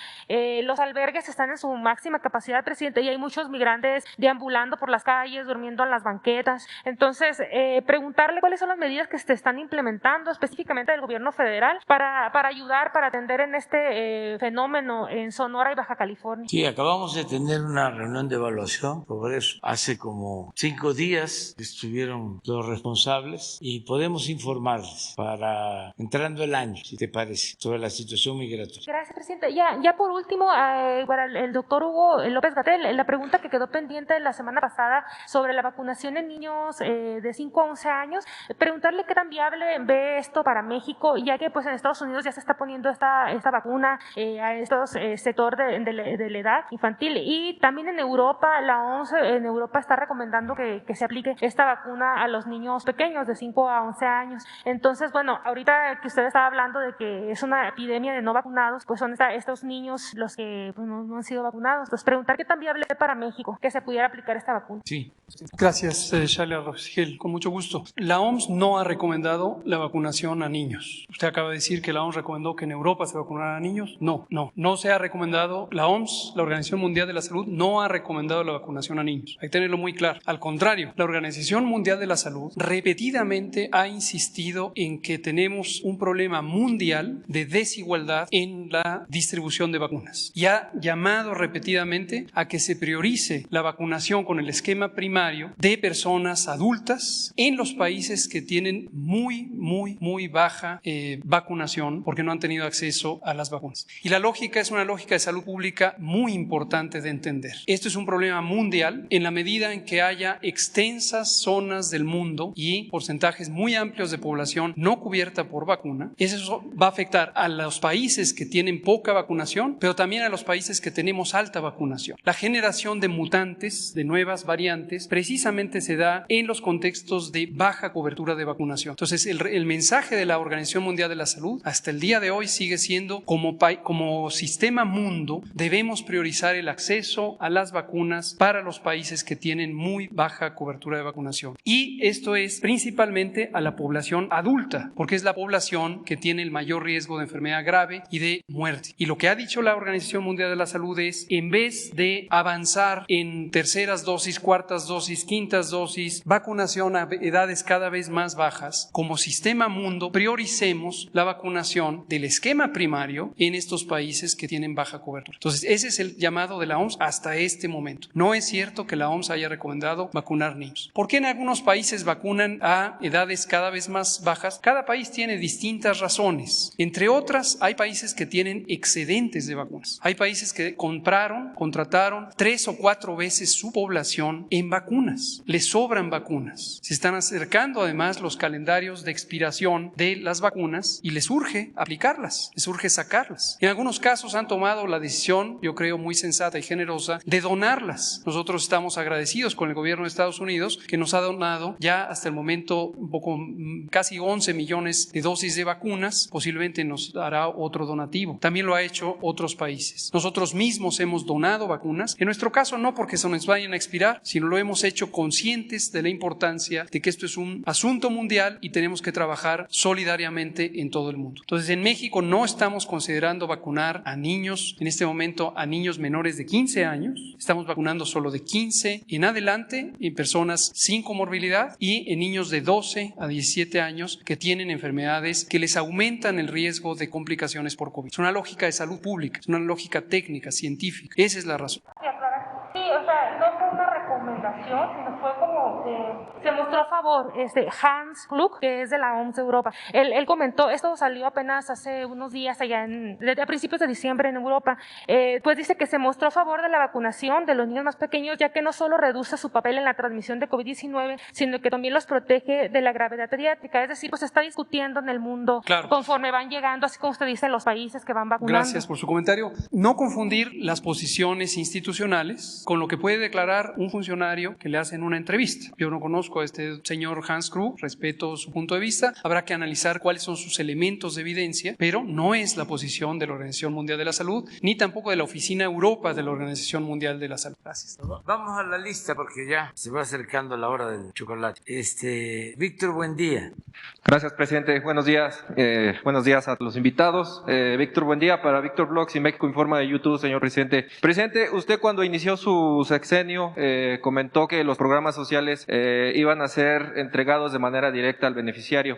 Los albergues están en su máxima capacidad, presidente, y hay muchos migrantes deambulando por las calles, durmiendo en las banquetas. Entonces, preguntarle cuáles son las medidas que se están implementando específicamente del gobierno federal para ayudar, para atender en este fenómeno en Sonora y Baja California. Sí, acabamos de tener una reunión de evaluación sobre eso. Hace como 5 días estuvieron los responsables y podemos informarles para entrando el año, si te parece, sobre la situación migratoria. Gracias, presidente. Ya por último, para el doctor Hugo López-Gatell, la pregunta que quedó pendiente la semana pasada sobre la vacunación en niños de 5 a 11 años, preguntarle qué tan viable ve esto para México, ya que pues en Estados Unidos ya se está poniendo esta vacuna a estos sector de la edad infantil, y también en Europa, la OMS en Europa está recomendando que se aplique esta vacuna a los niños pequeños de 5 a 11 años. Entonces, bueno, ahorita que usted estaba hablando de que es una epidemia de no vacunados, pues son estos niños los que pues, no han sido vacunados. Entonces, preguntar qué tan viable es para México que se pudiera aplicar esta vacuna. Sí. Gracias, Shaila Rosgel, con mucho gusto. La OMS no ha recomendado la vacunación a niños. Usted acaba de decir que la OMS recomendó que en Europa se vacunara a niños. No se ha recomendado. La OMS, la Organización Mundial de la Salud, no ha recomendado la vacunación a niños. Hay que tenerlo muy claro. Al contrario, la Organización Mundial de la Salud repetidamente ha insistido en que tenemos un problema mundial de desigualdad en la distribución de vacunas y ha llamado repetidamente a que se priorice la vacunación con el esquema primario de personas adultas en los países que tienen muy baja vacunación porque no han tenido acceso a las vacunas. Y la lógica es una lógica de salud pública muy importante de entender. Esto es un problema mundial en la medida en que haya extensas zonas del mundo y porcentajes muy amplios de población no cubierta por vacuna. Eso va a afectar a los países que tienen poca vacunación, pero también a los países que tenemos alta vacunación. La generación de mutantes, de nuevas variantes, precisamente se da en los contextos de baja cobertura de vacunación. Entonces, el mensaje de la Organización Mundial de la Salud hasta el día de hoy sigue siendo como sistema mundo debemos priorizar el acceso a las vacunas para los países que tienen muy baja cobertura de vacunación. Y esto es principalmente a la población adulta, porque es la población que tiene el mayor riesgo de enfermedad grave y de muerte. Y lo que ha dicho la Organización Mundial de la Salud es, en vez de avanzar en terceras dosis, cuartas dosis, quintas dosis, vacunación a edades cada vez más bajas, como sistema mundo prioricemos la vacunación del esquema primario en estos países que tienen baja cobertura. Entonces, ese es el llamado de la OMS hasta este momento. No es cierto que la OMS haya recomendado vacunar niños. ¿Por qué en algunos países vacunan a edades cada vez más bajas? Cada país tiene distintas razones. Entre otras, hay países que tienen excedentes de vacunas. Hay países que contrataron 3 o 4 veces su población en vacunas. Les sobran vacunas. Se están acercando además los calendarios de expiración de las vacunas y les urge aplicarlas, les urge sacarlas. En algunos casos han tomado la decisión, yo creo muy sensata y generosa, de donarlas. Nosotros estamos agradecidos con el gobierno de Estados Unidos que nos ha donado ya hasta el momento casi 11 millones de dosis de vacunas. Posiblemente nos dará otro donativo. También lo ha hecho otros países. Nosotros mismos hemos donado vacunas. En nuestro caso no porque se nos vayan a expirar, sino lo hemos hecho conscientes de la importancia de que esto es un asunto mundial y tenemos que trabajar solidariamente en todo el mundo. Entonces, en México no estamos considerando vacunar a niños, en este momento a niños menores de 15 años. Estamos vacunando solo de 15 en adelante en personas sin comorbilidad y en niños de 12 a 17 años que tienen enfermedades que les aumentan el riesgo de complicaciones por COVID. Es una lógica de salud pública, es una lógica técnica, científica. Esa es la razón. Sí, o sea, no fue una recomendación, sino fue como se mostró a favor Hans Kluge, que es de la OMS de Europa. Él comentó, esto salió apenas hace unos días allá a principios de diciembre en Europa, pues dice que se mostró a favor de la vacunación de los niños más pequeños, ya que no solo reduce su papel en la transmisión de COVID-19, sino que también los protege de la gravedad pediátrica. Es decir, pues se está discutiendo en el mundo conforme van llegando, así como usted dice, los países que van vacunando. Gracias por su comentario. No confundir las posiciones institucionales con lo que puede declarar un funcionario que le hacen una entrevista. Yo no conozco a este señor Hans Kluge, respeto su punto de vista, habrá que analizar cuáles son sus elementos de evidencia, pero no es la posición de la Organización Mundial de la Salud, ni tampoco de la Oficina Europa de la Organización Mundial de la Salud. Gracias. Vamos a la lista porque ya se va acercando la hora del chocolate. Víctor, buen día. Gracias, presidente. Buenos días. Buenos días a los invitados. Víctor, buen día para Víctor Blogs y México Informa de YouTube, señor presidente. Presidente, usted cuando inició su sexenio comentó que los programas sociales iban a ser entregados de manera directa al beneficiario.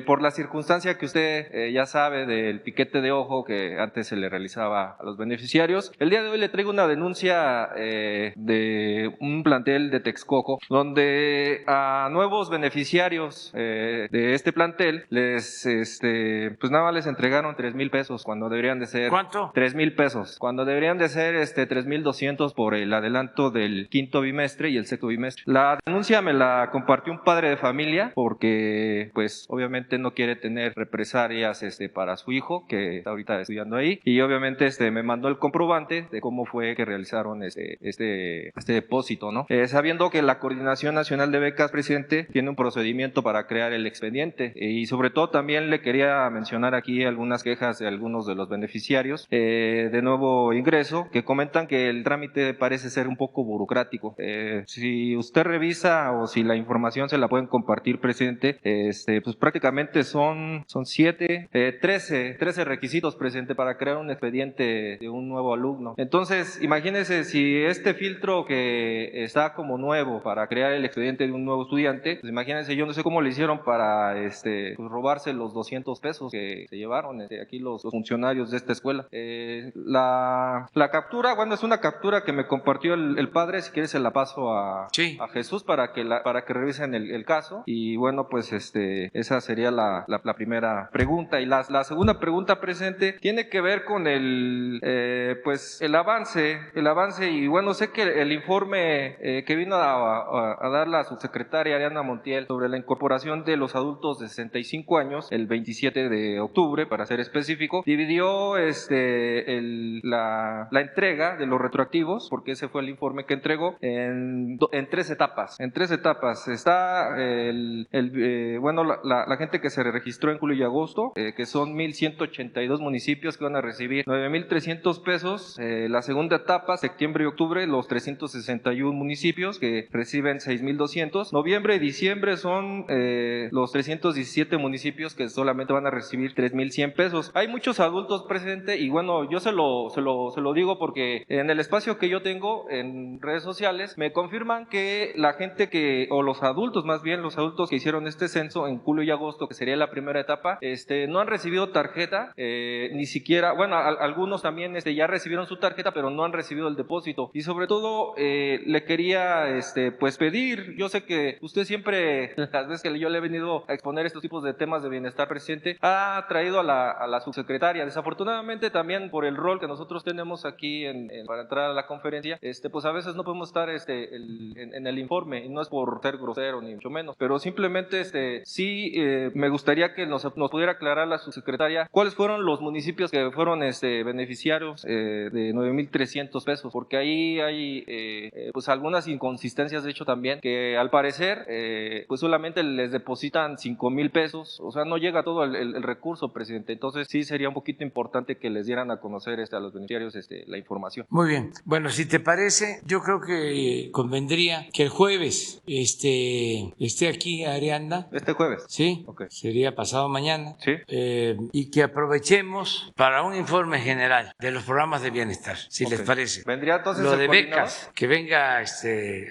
Por la circunstancia que usted ya sabe del piquete de ojo que antes se le realizaba a los beneficiarios, el día de hoy le traigo una denuncia de un plantel de Texcoco donde a nuevos beneficiarios de este plantel pues nada más les entregaron 3,000 pesos cuando deberían de ser... ¿Cuánto? 3,000 pesos, cuando deberían de ser 3,200 por el adelanto del quinto bimestre y el sexto bimestre. La denuncia me la compartió un padre de familia porque pues obviamente no quiere tener represalias para su hijo que está ahorita estudiando ahí, y obviamente me mandó el comprobante de cómo fue que realizaron este depósito, ¿no? Sabiendo que la Coordinación Nacional de Becas, presidente, tiene un procedimiento para crear el expediente, y sobre todo también le quería mencionar aquí algunas quejas de algunos de los beneficiarios de nuevo ingreso que comentan que el trámite parece ser un poco burocrático. Si usted revisa o si la información se la pueden compartir, presidente, pues prácticamente son 13 requisitos, presidente, para crear un expediente de un nuevo alumno. Entonces, imagínese si este filtro que está como nuevo para crear el expediente de un nuevo estudiante, pues imagínense, yo no sé cómo le hicieron para pues robarse los 200 pesos que se llevaron aquí los funcionarios de esta escuela. La captura, bueno, es una captura que me compartió el padre, si quieres se la paso a Jesús para que revisen el caso, y bueno, pues esa sería la primera pregunta. Y la segunda pregunta, presidente, tiene que ver con el avance, y bueno, sé que el informe que vino a dar la subsecretaria Ariadna Montiel sobre la incorporación de los adultos de 65 años, el 27 de octubre, para ser específico, dividió la entrega de los retroactivos, porque ese fue el informe que entregó, en 3 etapas. En 3 etapas está la gente que se registró en julio y agosto, que son 1,182 municipios que van a recibir 9,300 pesos. La segunda etapa, septiembre y octubre, los 361 municipios que reciben 6,200. Noviembre y diciembre son los 317 municipios que solamente van a recibir 3,100 pesos. Hay muchos adultos, presidente, y bueno, yo se lo digo porque en el espacio que yo tengo en redes sociales me confirman que la gente o los adultos, más bien los adultos que hicieron este censo en julio y agosto, que sería la primera etapa, no han recibido tarjeta, ni siquiera, bueno, algunos también ya recibieron su tarjeta, pero no han recibido el depósito. Y sobre todo le quería pues pedir, yo sé que usted siempre, las veces que yo le he venido a exponer estos tipos de temas de bienestar, presidente, ha traído a la subsecretaria. Desafortunadamente también por el rol que nosotros tenemos aquí para entrar a la conferencia, pues a veces no podemos estar en el informe, y no es por ser grosero ni mucho menos, pero simplemente sí me gustaría que nos pudiera aclarar la subsecretaria cuáles fueron los municipios que fueron beneficiarios de 9,300 pesos, porque ahí hay pues algunas inconsistencias, de hecho también, que al parecer pues solamente les depositan 5,000 pesos, o sea, no llega todo el recurso, presidente. Entonces sí sería un poquito importante que les dieran a conocer a los beneficiarios la información. Muy bien, bueno, si te parece, yo creo que convendría que el jueves esté aquí Ariadna. ¿Este jueves? Sí, okay. Sería pasado mañana. Sí. Y que aprovechemos para un informe general de los programas de bienestar, si les parece. ¿Vendría entonces lo el de coordinador? becas, que venga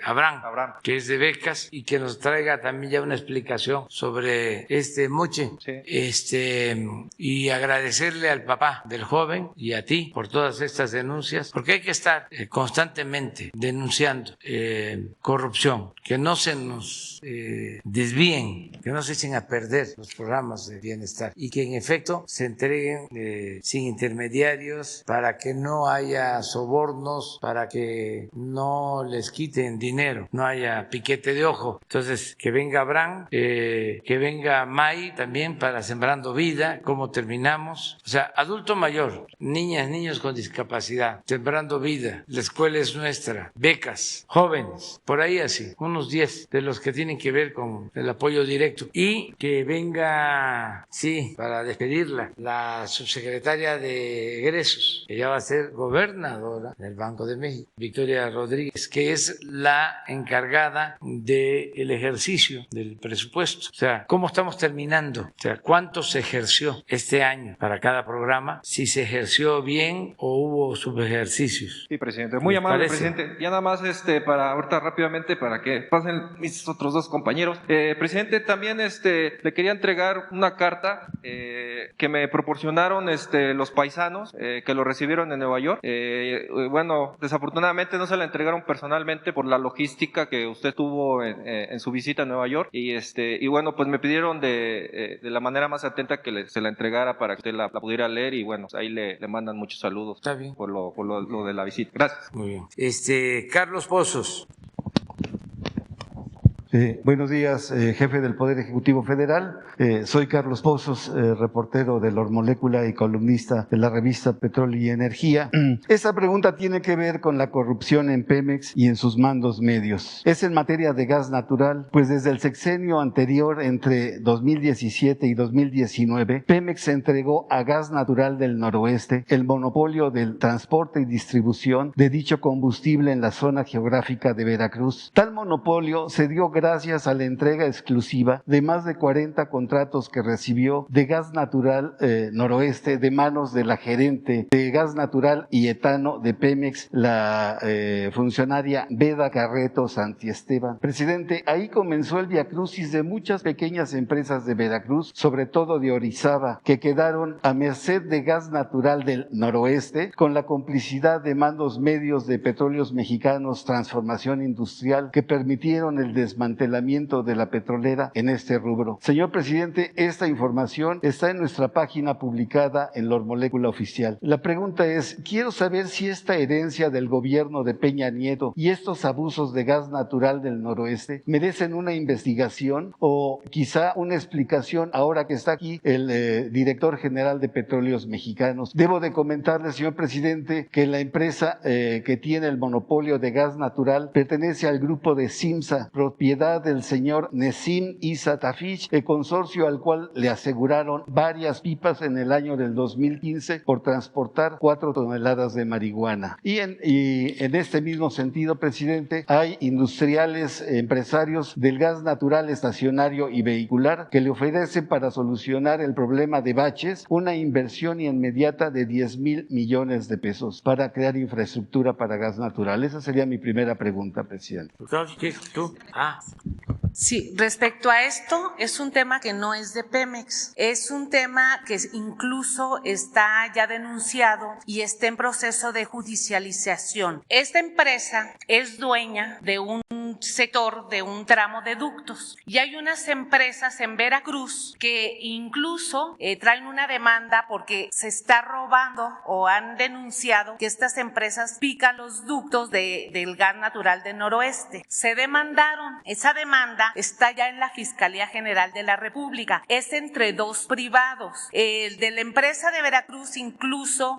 Abraham, que es de becas, y que nos traiga también ya una explicación sobre moche. Sí. Y agradecerle al papá del joven y a ti por todas estas denuncias, porque hay que estar constantemente denunciando corrupción, que no se nos desvíen, que no se echen a perder los programas de bienestar, y que en efecto se entreguen sin intermediarios, para que no haya sobornos, para que no les quiten dinero, no haya piquete de ojo. Entonces, que venga Abraham, que venga May también para Sembrando Vida, cómo terminamos. O sea, adulto mayor, niñas, niños con discapacidad, Sembrando Vida, la escuela es nuestra, becas, jóvenes, por ahí así, unos 10 de los que tienen que ver con el apoyo directo. Y que venga, para despedirla, la subsecretaria de egresos, que ya va a ser gobernadora del Banco de México, Victoria Rodríguez, que es la encargada del ejercicio del presupuesto. O sea, ¿cómo estamos terminando? O sea, ¿cuánto se ejerció este año para cada programa? Si se ejerció bien o hubo subejercicios. Sí, presidente. Muy amable, presidente. Ya nada más para ahorita rápidamente, para que pasen mis otros dos compañeros. Presidente, también le quería entregar una carta que me proporcionaron los paisanos que lo recibieron en Nueva York. Bueno, desafortunadamente no se la entregaron personalmente por la logística que usted tuvo en su visita a Nueva York, y bueno, pues me pidieron de la manera más atenta que se la entregara para que usted la pudiera leer, y bueno, ahí le mandan muchos saludos. Está bien. Por lo de la visita. Gracias. Muy bien. Carlos Pozos. Buenos días, jefe del Poder Ejecutivo Federal. Soy Carlos Pozos, reportero de Lormolécula y columnista de la revista Petróleo y Energía. Esta pregunta tiene que ver con la corrupción en Pemex y en sus mandos medios. Es en materia de gas natural, pues desde el sexenio anterior, entre 2017 y 2019, Pemex entregó a Gas Natural del Noroeste el monopolio del transporte y distribución de dicho combustible en la zona geográfica de Veracruz. Tal monopolio se dio gracias a la entrega exclusiva de más de 40 contratos que recibió de Gas Natural Noroeste de manos de la gerente de Gas Natural y Etano de Pemex, la funcionaria Beda Carreto Santiesteban. Presidente, ahí comenzó el viacrucis de muchas pequeñas empresas de Veracruz, sobre todo de Orizaba, que quedaron a merced de Gas Natural del Noroeste, con la complicidad de mandos medios de Petróleos Mexicanos Transformación Industrial, que permitieron el desmantelamiento de la petrolera en este rubro. Señor presidente, esta información está en nuestra página publicada en Lormolécula Oficial. La pregunta es, quiero saber si esta herencia del gobierno de Peña Nieto y estos abusos de Gas Natural del Noroeste merecen una investigación o quizá una explicación ahora que está aquí el director general de Petróleos Mexicanos. Debo de comentarle, señor presidente, que la empresa que tiene el monopolio de gas natural pertenece al grupo de Simsa, propiedad del señor Nesim Issa Tafish, el consorcio al cual le aseguraron varias pipas en el año del 2015 por transportar 4 toneladas de marihuana. Y en este mismo sentido, presidente, hay industriales, empresarios del gas natural estacionario y vehicular que le ofrecen para solucionar el problema de baches una inversión inmediata de 10,000 millones de pesos para crear infraestructura para gas natural. Esa sería mi primera pregunta, presidente. ¿Tú? Sí, respecto a esto, es un tema que no es de Pemex, es un tema que incluso está ya denunciado y está en proceso de judicialización. Esta empresa es dueña de un sector, de un tramo de ductos, y hay unas empresas en Veracruz que incluso traen una demanda porque se está robando o han denunciado que estas empresas pican los ductos del gas natural del noroeste. Se demandaron, esa demanda está ya en la Fiscalía General de la República, es entre dos privados. El de la empresa de Veracruz, incluso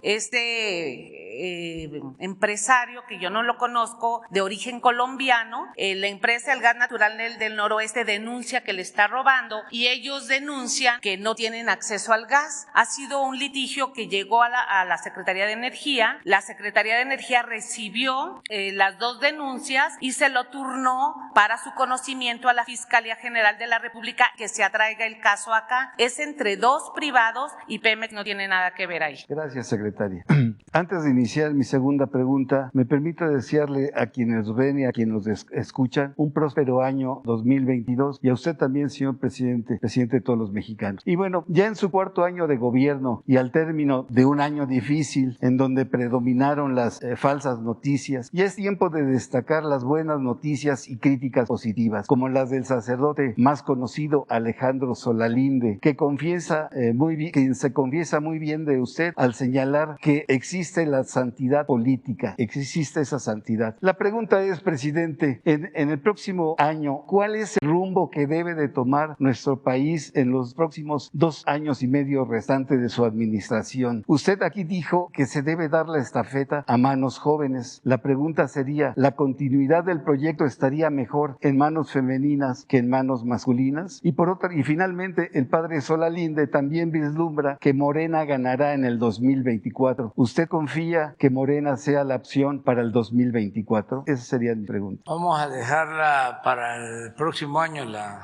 empresario que yo no lo conozco, de origen colombiano, la empresa del gas natural del noroeste denuncia que le está robando y ellos denuncian que no tienen acceso al gas. Ha sido un litigio que llegó a la Secretaría de Energía. La Secretaría de Energía recibió las dos denuncias y se lo turnó para su conocimiento a la Fiscalía General de la República, que se atraiga el caso acá. Es entre dos privados y Pemex no tiene nada que ver ahí. Gracias, secretaria. Antes de iniciar mi segunda pregunta, me permito desearle a quienes ven y a quienes nos escuchan un próspero año 2022 y a usted también, señor presidente, presidente de todos los mexicanos. Y bueno, ya en su cuarto año de gobierno y al término de un año difícil en donde predominaron las falsas noticias, ya es tiempo de destacar las buenas noticias y críticas positivas, como las del sacerdote más conocido, Alejandro Solalinde, que se confiesa muy bien de usted al señalar que existe la santidad política, existe esa santidad. La pregunta es, presidente, en el próximo año, ¿cuál es el rumbo que debe de tomar nuestro país en los próximos 2 años y medio restantes de su administración? Usted aquí dijo que se debe dar la estafeta a manos jóvenes. La pregunta sería, ¿la continuidad del proyecto estaría mejor en manos femeninas que en manos masculinas? Y finalmente, el padre Solalinde también vislumbra que Morena ganará en el 2024. ¿Usted confía que Morena sea la opción para el 2024? Esa sería mi pregunta. Vamos a dejarla para el próximo año la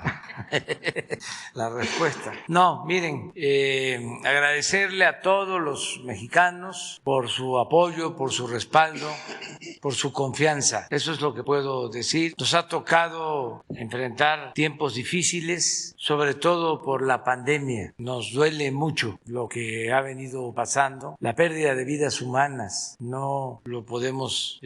respuesta. No, miren, agradecerle a todos los mexicanos por su apoyo, por su respaldo, por su confianza. Eso es lo que puedo decir. Nos ha tocado enfrentar tiempos difíciles, sobre todo por la pandemia. Nos duele mucho lo que ha venido pasando. La pérdida de vidas humanas no lo podemos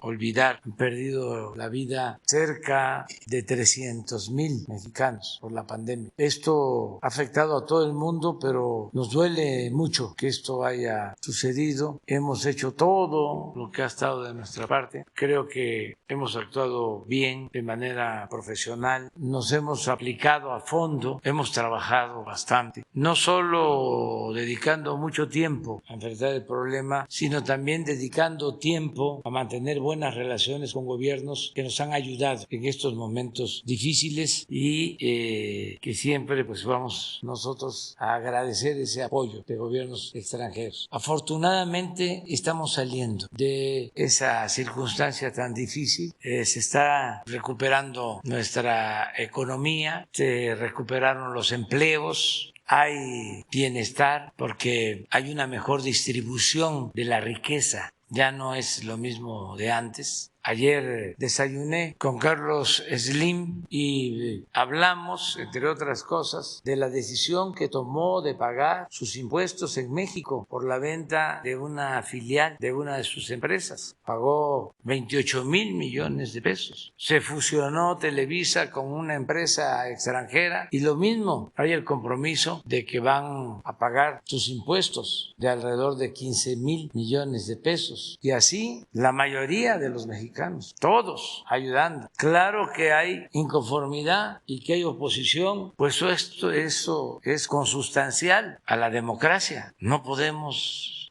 olvidar. Han perdido la vida Venezuela cerca de 300,000 mexicanos por la pandemia. Esto ha afectado a todo el mundo, pero nos duele mucho que esto haya sucedido. Hemos hecho todo lo que ha estado de nuestra parte. Creo que hemos actuado bien, de manera profesional. Nos hemos aplicado a fondo, hemos trabajado bastante, no solo dedicando mucho tiempo a enfrentar el problema, sino también dedicando tiempo a mantener buenas relaciones con gobiernos que nos han ayudado en estos momentos difíciles y que siempre pues vamos nosotros a agradecer ese apoyo de gobiernos extranjeros. Afortunadamente estamos saliendo de esa circunstancia tan difícil, se está recuperando nuestra economía, se recuperaron los empleos, hay bienestar porque hay una mejor distribución de la riqueza, ya no es lo mismo de antes. Ayer desayuné con Carlos Slim y hablamos, entre otras cosas, de la decisión que tomó de pagar sus impuestos en México por la venta de una filial de una de sus empresas. Pagó 28,000 millones de pesos. Se fusionó Televisa con una empresa extranjera y lo mismo, hay el compromiso de que van a pagar sus impuestos de alrededor de 15,000 millones de pesos. Y así la mayoría de los mexicanos, todos ayudando. Claro que hay inconformidad y que hay oposición, pues eso es consustancial a la democracia. No podemos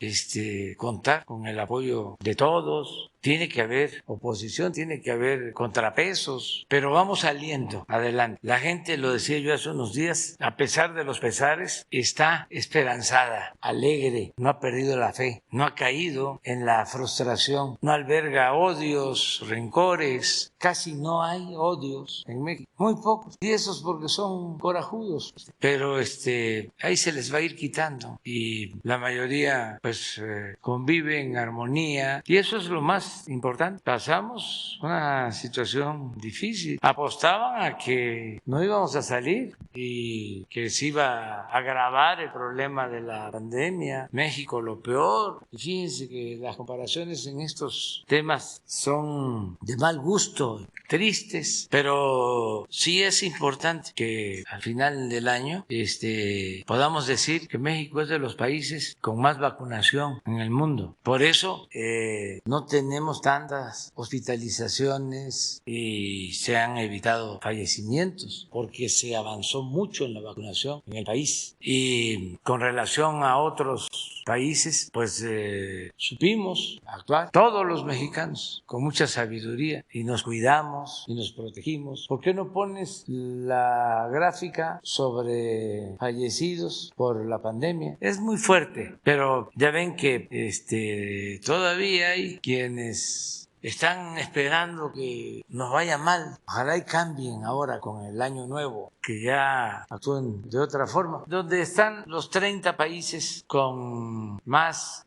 contar con el apoyo de todos. Tiene que haber oposición, tiene que haber contrapesos, pero vamos saliendo adelante. La gente, lo decía yo hace unos días, a pesar de los pesares, está esperanzada, alegre, no ha perdido la fe, no ha caído en la frustración, no alberga odios, rencores, casi no hay odios en México, muy pocos, y esos porque son corajudos, pero ahí se les va a ir quitando y la mayoría pues convive en armonía y eso es lo más importante. Pasamos una situación difícil. Apostaban a que no íbamos a salir y que se iba a agravar el problema de la pandemia. México lo peor. Y fíjense que las comparaciones en estos temas son de mal gusto, tristes, pero sí es importante que al final del año podamos decir que México es de los países con más vacunación en el mundo. Por eso no tenemos tantas hospitalizaciones y se han evitado fallecimientos porque se avanzó mucho en la vacunación en el país. Y con relación a otros países, pues supimos actuar todos los mexicanos con mucha sabiduría y nos cuidamos y nos protegimos. ¿Por qué no pones la gráfica sobre fallecidos por la pandemia? Es muy fuerte, pero ya ven que todavía hay quienes están esperando que nos vaya mal. Ojalá y cambien ahora con el año nuevo, que ya actúen de otra forma. Donde están los 30 países con más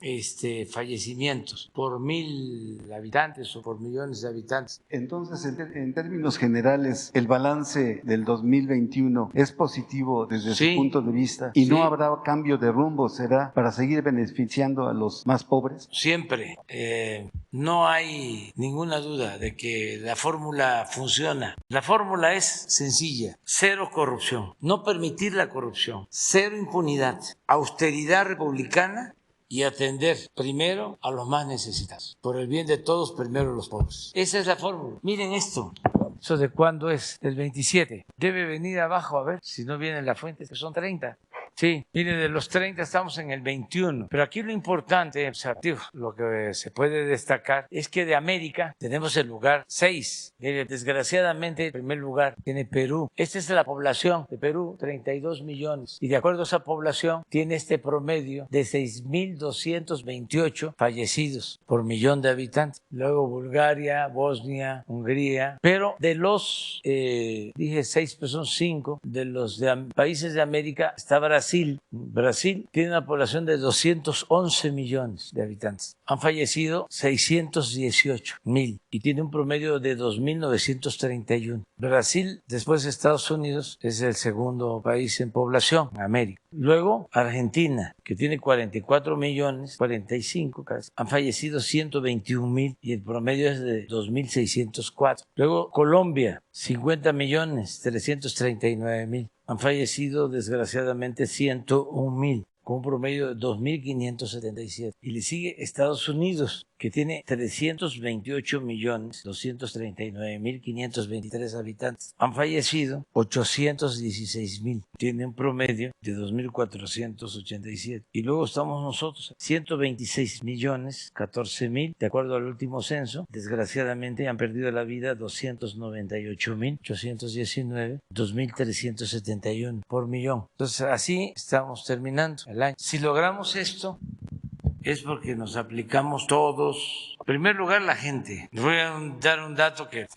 fallecimientos por 1,000 habitantes o por millones de habitantes. Entonces, en términos generales, el balance del 2021 es positivo desde su punto de vista y no habrá cambio de rumbo, ¿será para seguir beneficiando a los más pobres? Siempre. No hay ninguna duda de que la fórmula funciona. La fórmula es sencilla: cero corrupción, no permitir la corrupción, cero impunidad, austeridad republicana y atender primero a los más necesitados. Por el bien de todos, primero los pobres. Esa es la fórmula. Miren esto. ¿Eso de cuándo es? Del 27. Debe venir abajo a ver si no viene la fuente, que son 30. Sí, mire, de los 30 estamos en el 21, pero aquí lo importante, o sea, lo que se puede destacar es que de América tenemos el lugar 6. Desgraciadamente el primer lugar tiene Perú. Esta es la población de Perú, 32 millones, y de acuerdo a esa población tiene este promedio de 6,228 fallecidos por millón de habitantes. Luego Bulgaria, Bosnia, Hungría, pero de los, dije 6, pero son 5, de los países de América está Brasil, Brasil. Brasil tiene una población de 211 millones de habitantes. Han fallecido 618,000 y tiene un promedio de 2.931. Brasil, después de Estados Unidos, es el segundo país en población en América. Luego, Argentina, que tiene 44 millones, 45 casi, han fallecido 121,000 y el promedio es de 2.604. Luego, Colombia, 50 millones, 339,000. Han fallecido, desgraciadamente, 101,000, con un promedio de 2.577. Y le sigue Estados Unidos, que tiene 328,239,523 habitantes. Han fallecido 816,000. Tiene un promedio de 2.487. Y luego estamos nosotros, 126,014,000, de acuerdo al último censo. Desgraciadamente han perdido la vida 298,819, 2.371 por millón. Entonces así estamos terminando el año. Si logramos esto, es porque nos aplicamos todos. En primer lugar, la gente. Les voy a dar un dato que,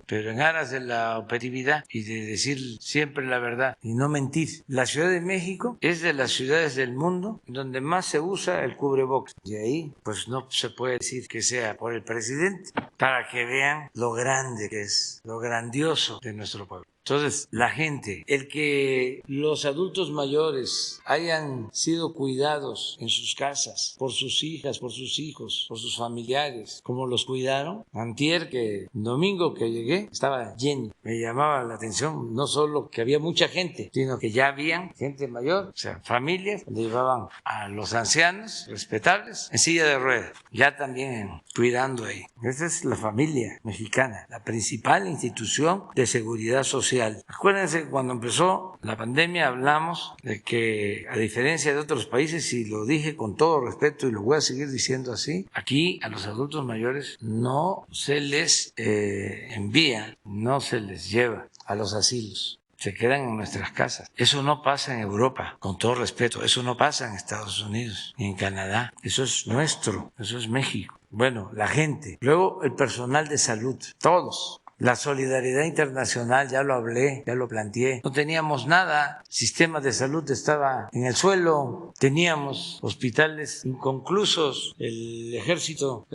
pero en aras de la objetividad y de decir siempre la verdad y no mentir. La Ciudad de México es de las ciudades del mundo donde más se usa el cubrebocas. Y ahí, pues no se puede decir que sea por el presidente, para que vean lo grande que es, lo grandioso de nuestro pueblo. Entonces, la gente, el que los adultos mayores hayan sido cuidados en sus casas por sus hijas, por sus hijos, por sus familiares, como los cuidaron. Antier, domingo que llegué, estaba lleno. Me llamaba la atención no solo que había mucha gente, sino que ya habían gente mayor, o sea, familias, donde llevaban a los ancianos respetables en silla de ruedas, ya también cuidando ahí. Esa es la familia mexicana, la principal institución de seguridad social. Acuérdense que cuando empezó la pandemia hablamos de que, a diferencia de otros países, y lo dije con todo respeto y lo voy a seguir diciendo así, aquí a los adultos mayores no se les envía, no se les lleva a los asilos. Se quedan en nuestras casas. Eso no pasa en Europa, con todo respeto. Eso no pasa en Estados Unidos ni en Canadá. Eso es nuestro, eso es México. Bueno, la gente. Luego el personal de salud, todos. La solidaridad internacional, ya lo hablé, ya lo planteé. No teníamos nada, el sistema de salud estaba en el suelo, teníamos hospitales inconclusos, el ejército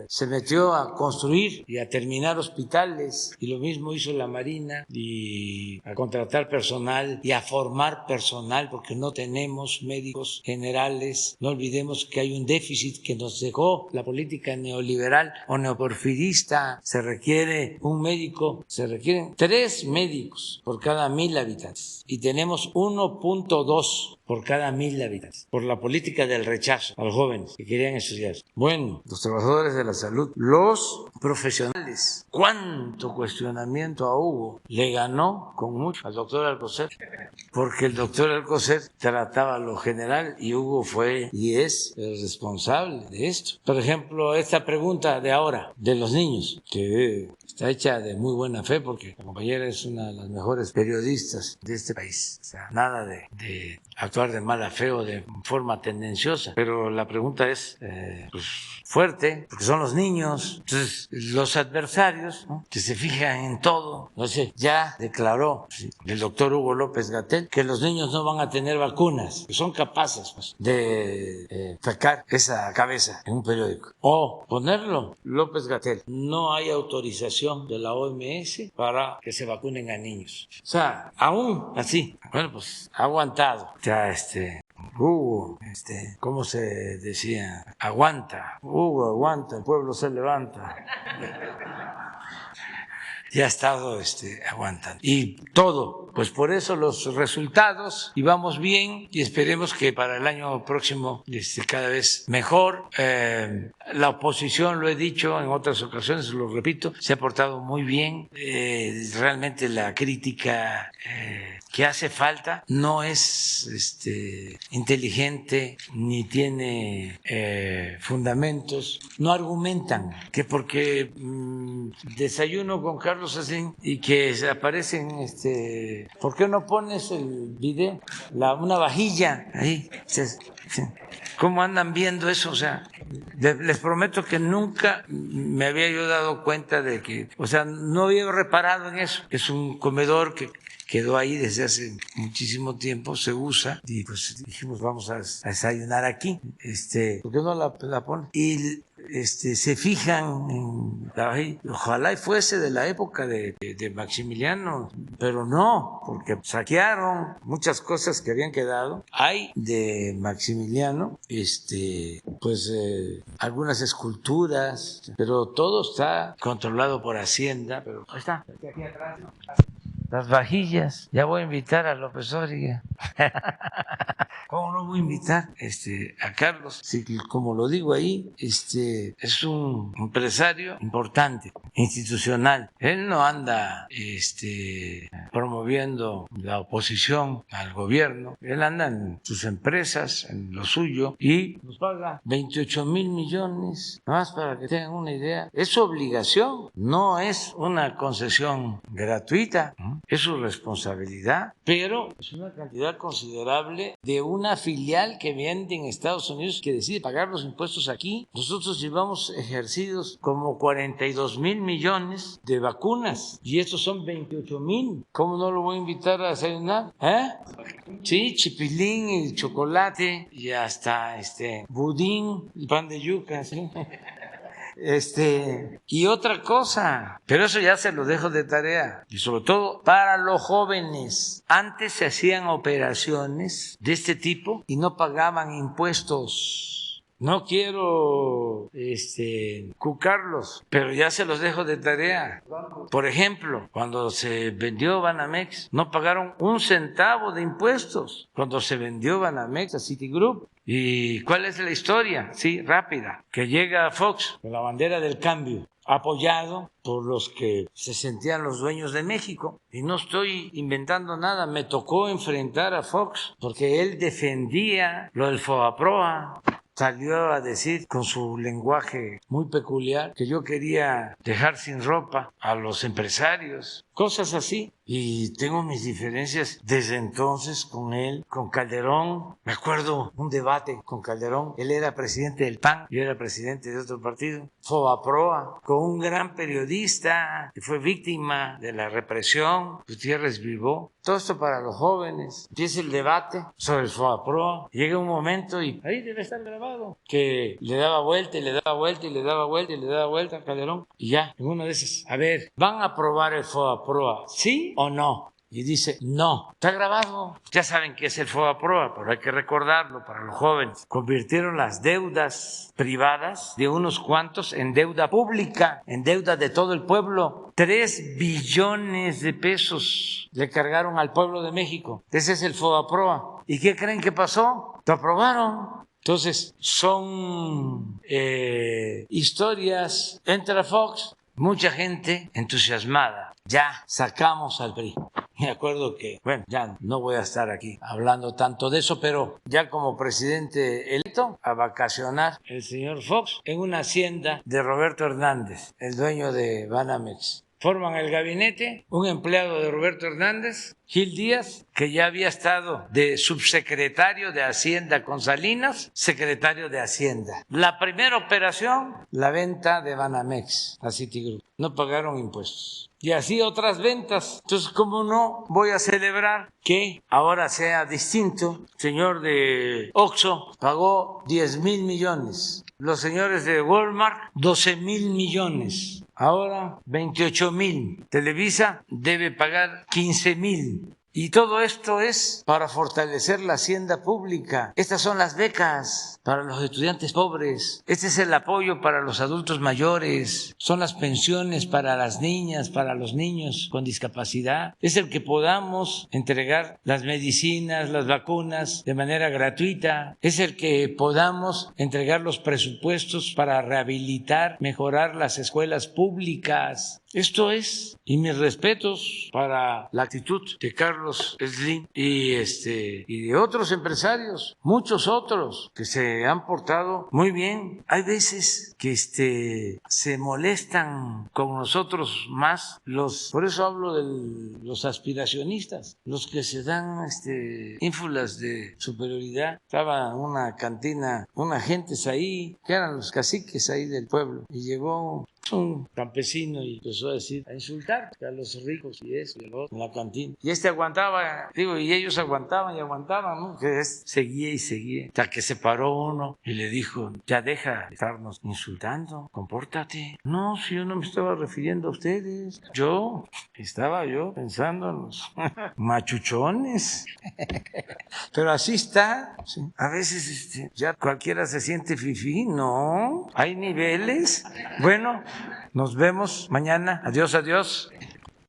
se metió a construir y a terminar hospitales, y lo mismo hizo la Marina, y a contratar personal y a formar personal, porque no tenemos médicos generales. No olvidemos que hay un déficit que nos dejó la política neoliberal o neoporfirista. Se requiere un médico, se requieren 3 médicos por cada 1,000 habitantes y tenemos 1.2 por cada 1,000 habitantes, por la política del rechazo a los jóvenes que querían estudiar. Bueno, los trabajadores de la salud, los profesionales, cuánto cuestionamiento a Hugo, le ganó con mucho al doctor Alcocer, porque el doctor Alcocer trataba lo general y Hugo fue y es el responsable de esto. Por ejemplo, esta pregunta de ahora, de los niños, que está hecha de muy buena fe, porque la compañera es una de las mejores periodistas de este país. O sea, nada de actuar de mala fe o de forma tendenciosa, pero la pregunta es pues fuerte, porque son los niños. Entonces, los adversarios, ¿no?, que se fijan en todo. No sé, ya declaró el doctor Hugo López-Gatell que los niños no van a tener vacunas, que son capaces, pues, de sacar esa cabeza en un periódico o ponerlo. López-Gatell, no hay autorización de la OMS para que se vacunen a niños. O sea, aún así, bueno, pues ha aguantado. Ya Hugo, ¿cómo se decía? Aguanta, Hugo aguanta, el pueblo se levanta. Ya ha estado aguantando. Y todo, pues por eso los resultados, y vamos bien, y esperemos que para el año próximo cada vez mejor. La oposición, lo he dicho en otras ocasiones, lo repito, se ha portado muy bien. Realmente la crítica que hace falta no es inteligente ni tiene fundamentos. No argumentan que porque desayuno con Carlos Slim y que aparecen, ¿por qué no pones el video? Una vajilla ahí. ¿Cómo andan viendo eso? O sea, les prometo que nunca me había yo dado cuenta de que, o sea, no había reparado en eso. Es un comedor que quedó ahí desde hace muchísimo tiempo, se usa, y pues dijimos vamos a desayunar aquí, ¿por qué no la ponen? Y se fijan en la vajilla. Ojalá y fuese de la época de Maximiliano, pero no, porque saquearon muchas cosas que habían quedado. Hay de Maximiliano, pues algunas esculturas, pero todo está controlado por Hacienda. Pero ahí está, aquí atrás, ¿no? Las vajillas. Ya voy a invitar a López Dóriga. ¿Cómo no voy a invitar a Carlos? Sí, como lo digo ahí, es un empresario importante, institucional. Él no anda promoviendo la oposición al gobierno. Él anda en sus empresas, en lo suyo, y nos paga 28,000 millones. Nada más para que tengan una idea. Es su obligación, no es una concesión gratuita, es su responsabilidad, pero es una cantidad considerable de una filial que vende en Estados Unidos que decide pagar los impuestos aquí. Nosotros llevamos ejercidos como 42,000 millones de vacunas y estos son 28,000. ¿Cómo no lo voy a invitar a desayunar? Sí, chipilín y chocolate y hasta budín y pan de yuca, ¿sí? Y otra cosa, pero eso ya se lo dejo de tarea, y sobre todo para los jóvenes. Antes se hacían operaciones de este tipo y no pagaban impuestos. No quiero cucarlos, pero ya se los dejo de tarea. Por ejemplo, cuando se vendió Banamex, no pagaron un centavo de impuestos. Cuando se vendió Banamex a Citigroup. ¿Y cuál es la historia? Sí, rápida. Que llega Fox con la bandera del cambio, apoyado por los que se sentían los dueños de México. Y no estoy inventando nada, me tocó enfrentar a Fox porque él defendía lo del FOBAPROA. Salió a decir con su lenguaje muy peculiar que yo quería dejar sin ropa a los empresarios, cosas así. Y tengo mis diferencias desde entonces con él, con Calderón. Me acuerdo un debate con Calderón. Él era presidente del PAN, yo era presidente de otro partido. FOBAPROA, con un gran periodista que fue víctima de la represión, Gutiérrez Vivó. Todo esto para los jóvenes. Empieza el debate sobre el FOBAPROA. Llega un momento y ahí debe estar grabado, que le daba vuelta y le daba vuelta y le daba vuelta y le daba vuelta a Calderón. Y ya, en una de esas, a ver, ¿van a aprobar el FOBAPROA? ¿Sí o no? Y dice, no, está grabado. Ya saben qué es el FOBAPROA, pero hay que recordarlo para los jóvenes. Convirtieron las deudas privadas de unos cuantos en deuda pública, en deuda de todo el pueblo. 3 billones de pesos le cargaron al pueblo de México. Ese es el FOBAPROA. ¿Y qué creen que pasó? Lo aprobaron. Entonces, son historias. Entra Fox, mucha gente entusiasmada. Ya sacamos al PRI. Me acuerdo que, bueno, ya no voy a estar aquí hablando tanto de eso, pero ya como presidente electo, a vacacionar el señor Fox en una hacienda de Roberto Hernández, el dueño de Banamex. Forman el gabinete, un empleado de Roberto Hernández, Gil Díaz, que ya había estado de subsecretario de Hacienda con Salinas, secretario de Hacienda. La primera operación, la venta de Banamex a Citigroup. No pagaron impuestos. Y así otras ventas. Entonces, ¿cómo no voy a celebrar que ahora sea distinto? El señor de Oxxo pagó 10,000 millones. Los señores de Walmart, 12,000 millones. Ahora 28,000. Televisa debe pagar 15,000. Y todo esto es para fortalecer la hacienda pública. Estas son las becas para los estudiantes pobres. Este es el apoyo para los adultos mayores. Son las pensiones para las niñas, para los niños con discapacidad. Es el que podamos entregar las medicinas, las vacunas de manera gratuita. Es el que podamos entregar los presupuestos para rehabilitar, mejorar las escuelas públicas. Esto es, y mis respetos para la actitud de Carlos Slim y de otros empresarios, muchos otros que se han portado muy bien. Hay veces que se molestan con nosotros más por eso hablo de los aspiracionistas, los que se dan ínfulas de superioridad. Estaba en una cantina, unas gentes ahí, que eran los caciques ahí del pueblo, y llegó un campesino y empezó a decir, a insultar a los ricos y eso y el otro en la cantina. Y aguantaba, digo, y ellos aguantaban y aguantaban, ¿no? Que seguía y seguía. Hasta que se paró uno y le dijo, ya deja de estarnos insultando, compórtate. No, si yo no me estaba refiriendo a ustedes. Estaba pensando en los machuchones. Pero así está. Sí. A veces ya cualquiera se siente fifí. No, hay niveles. Bueno, nos vemos mañana. Adiós, adiós.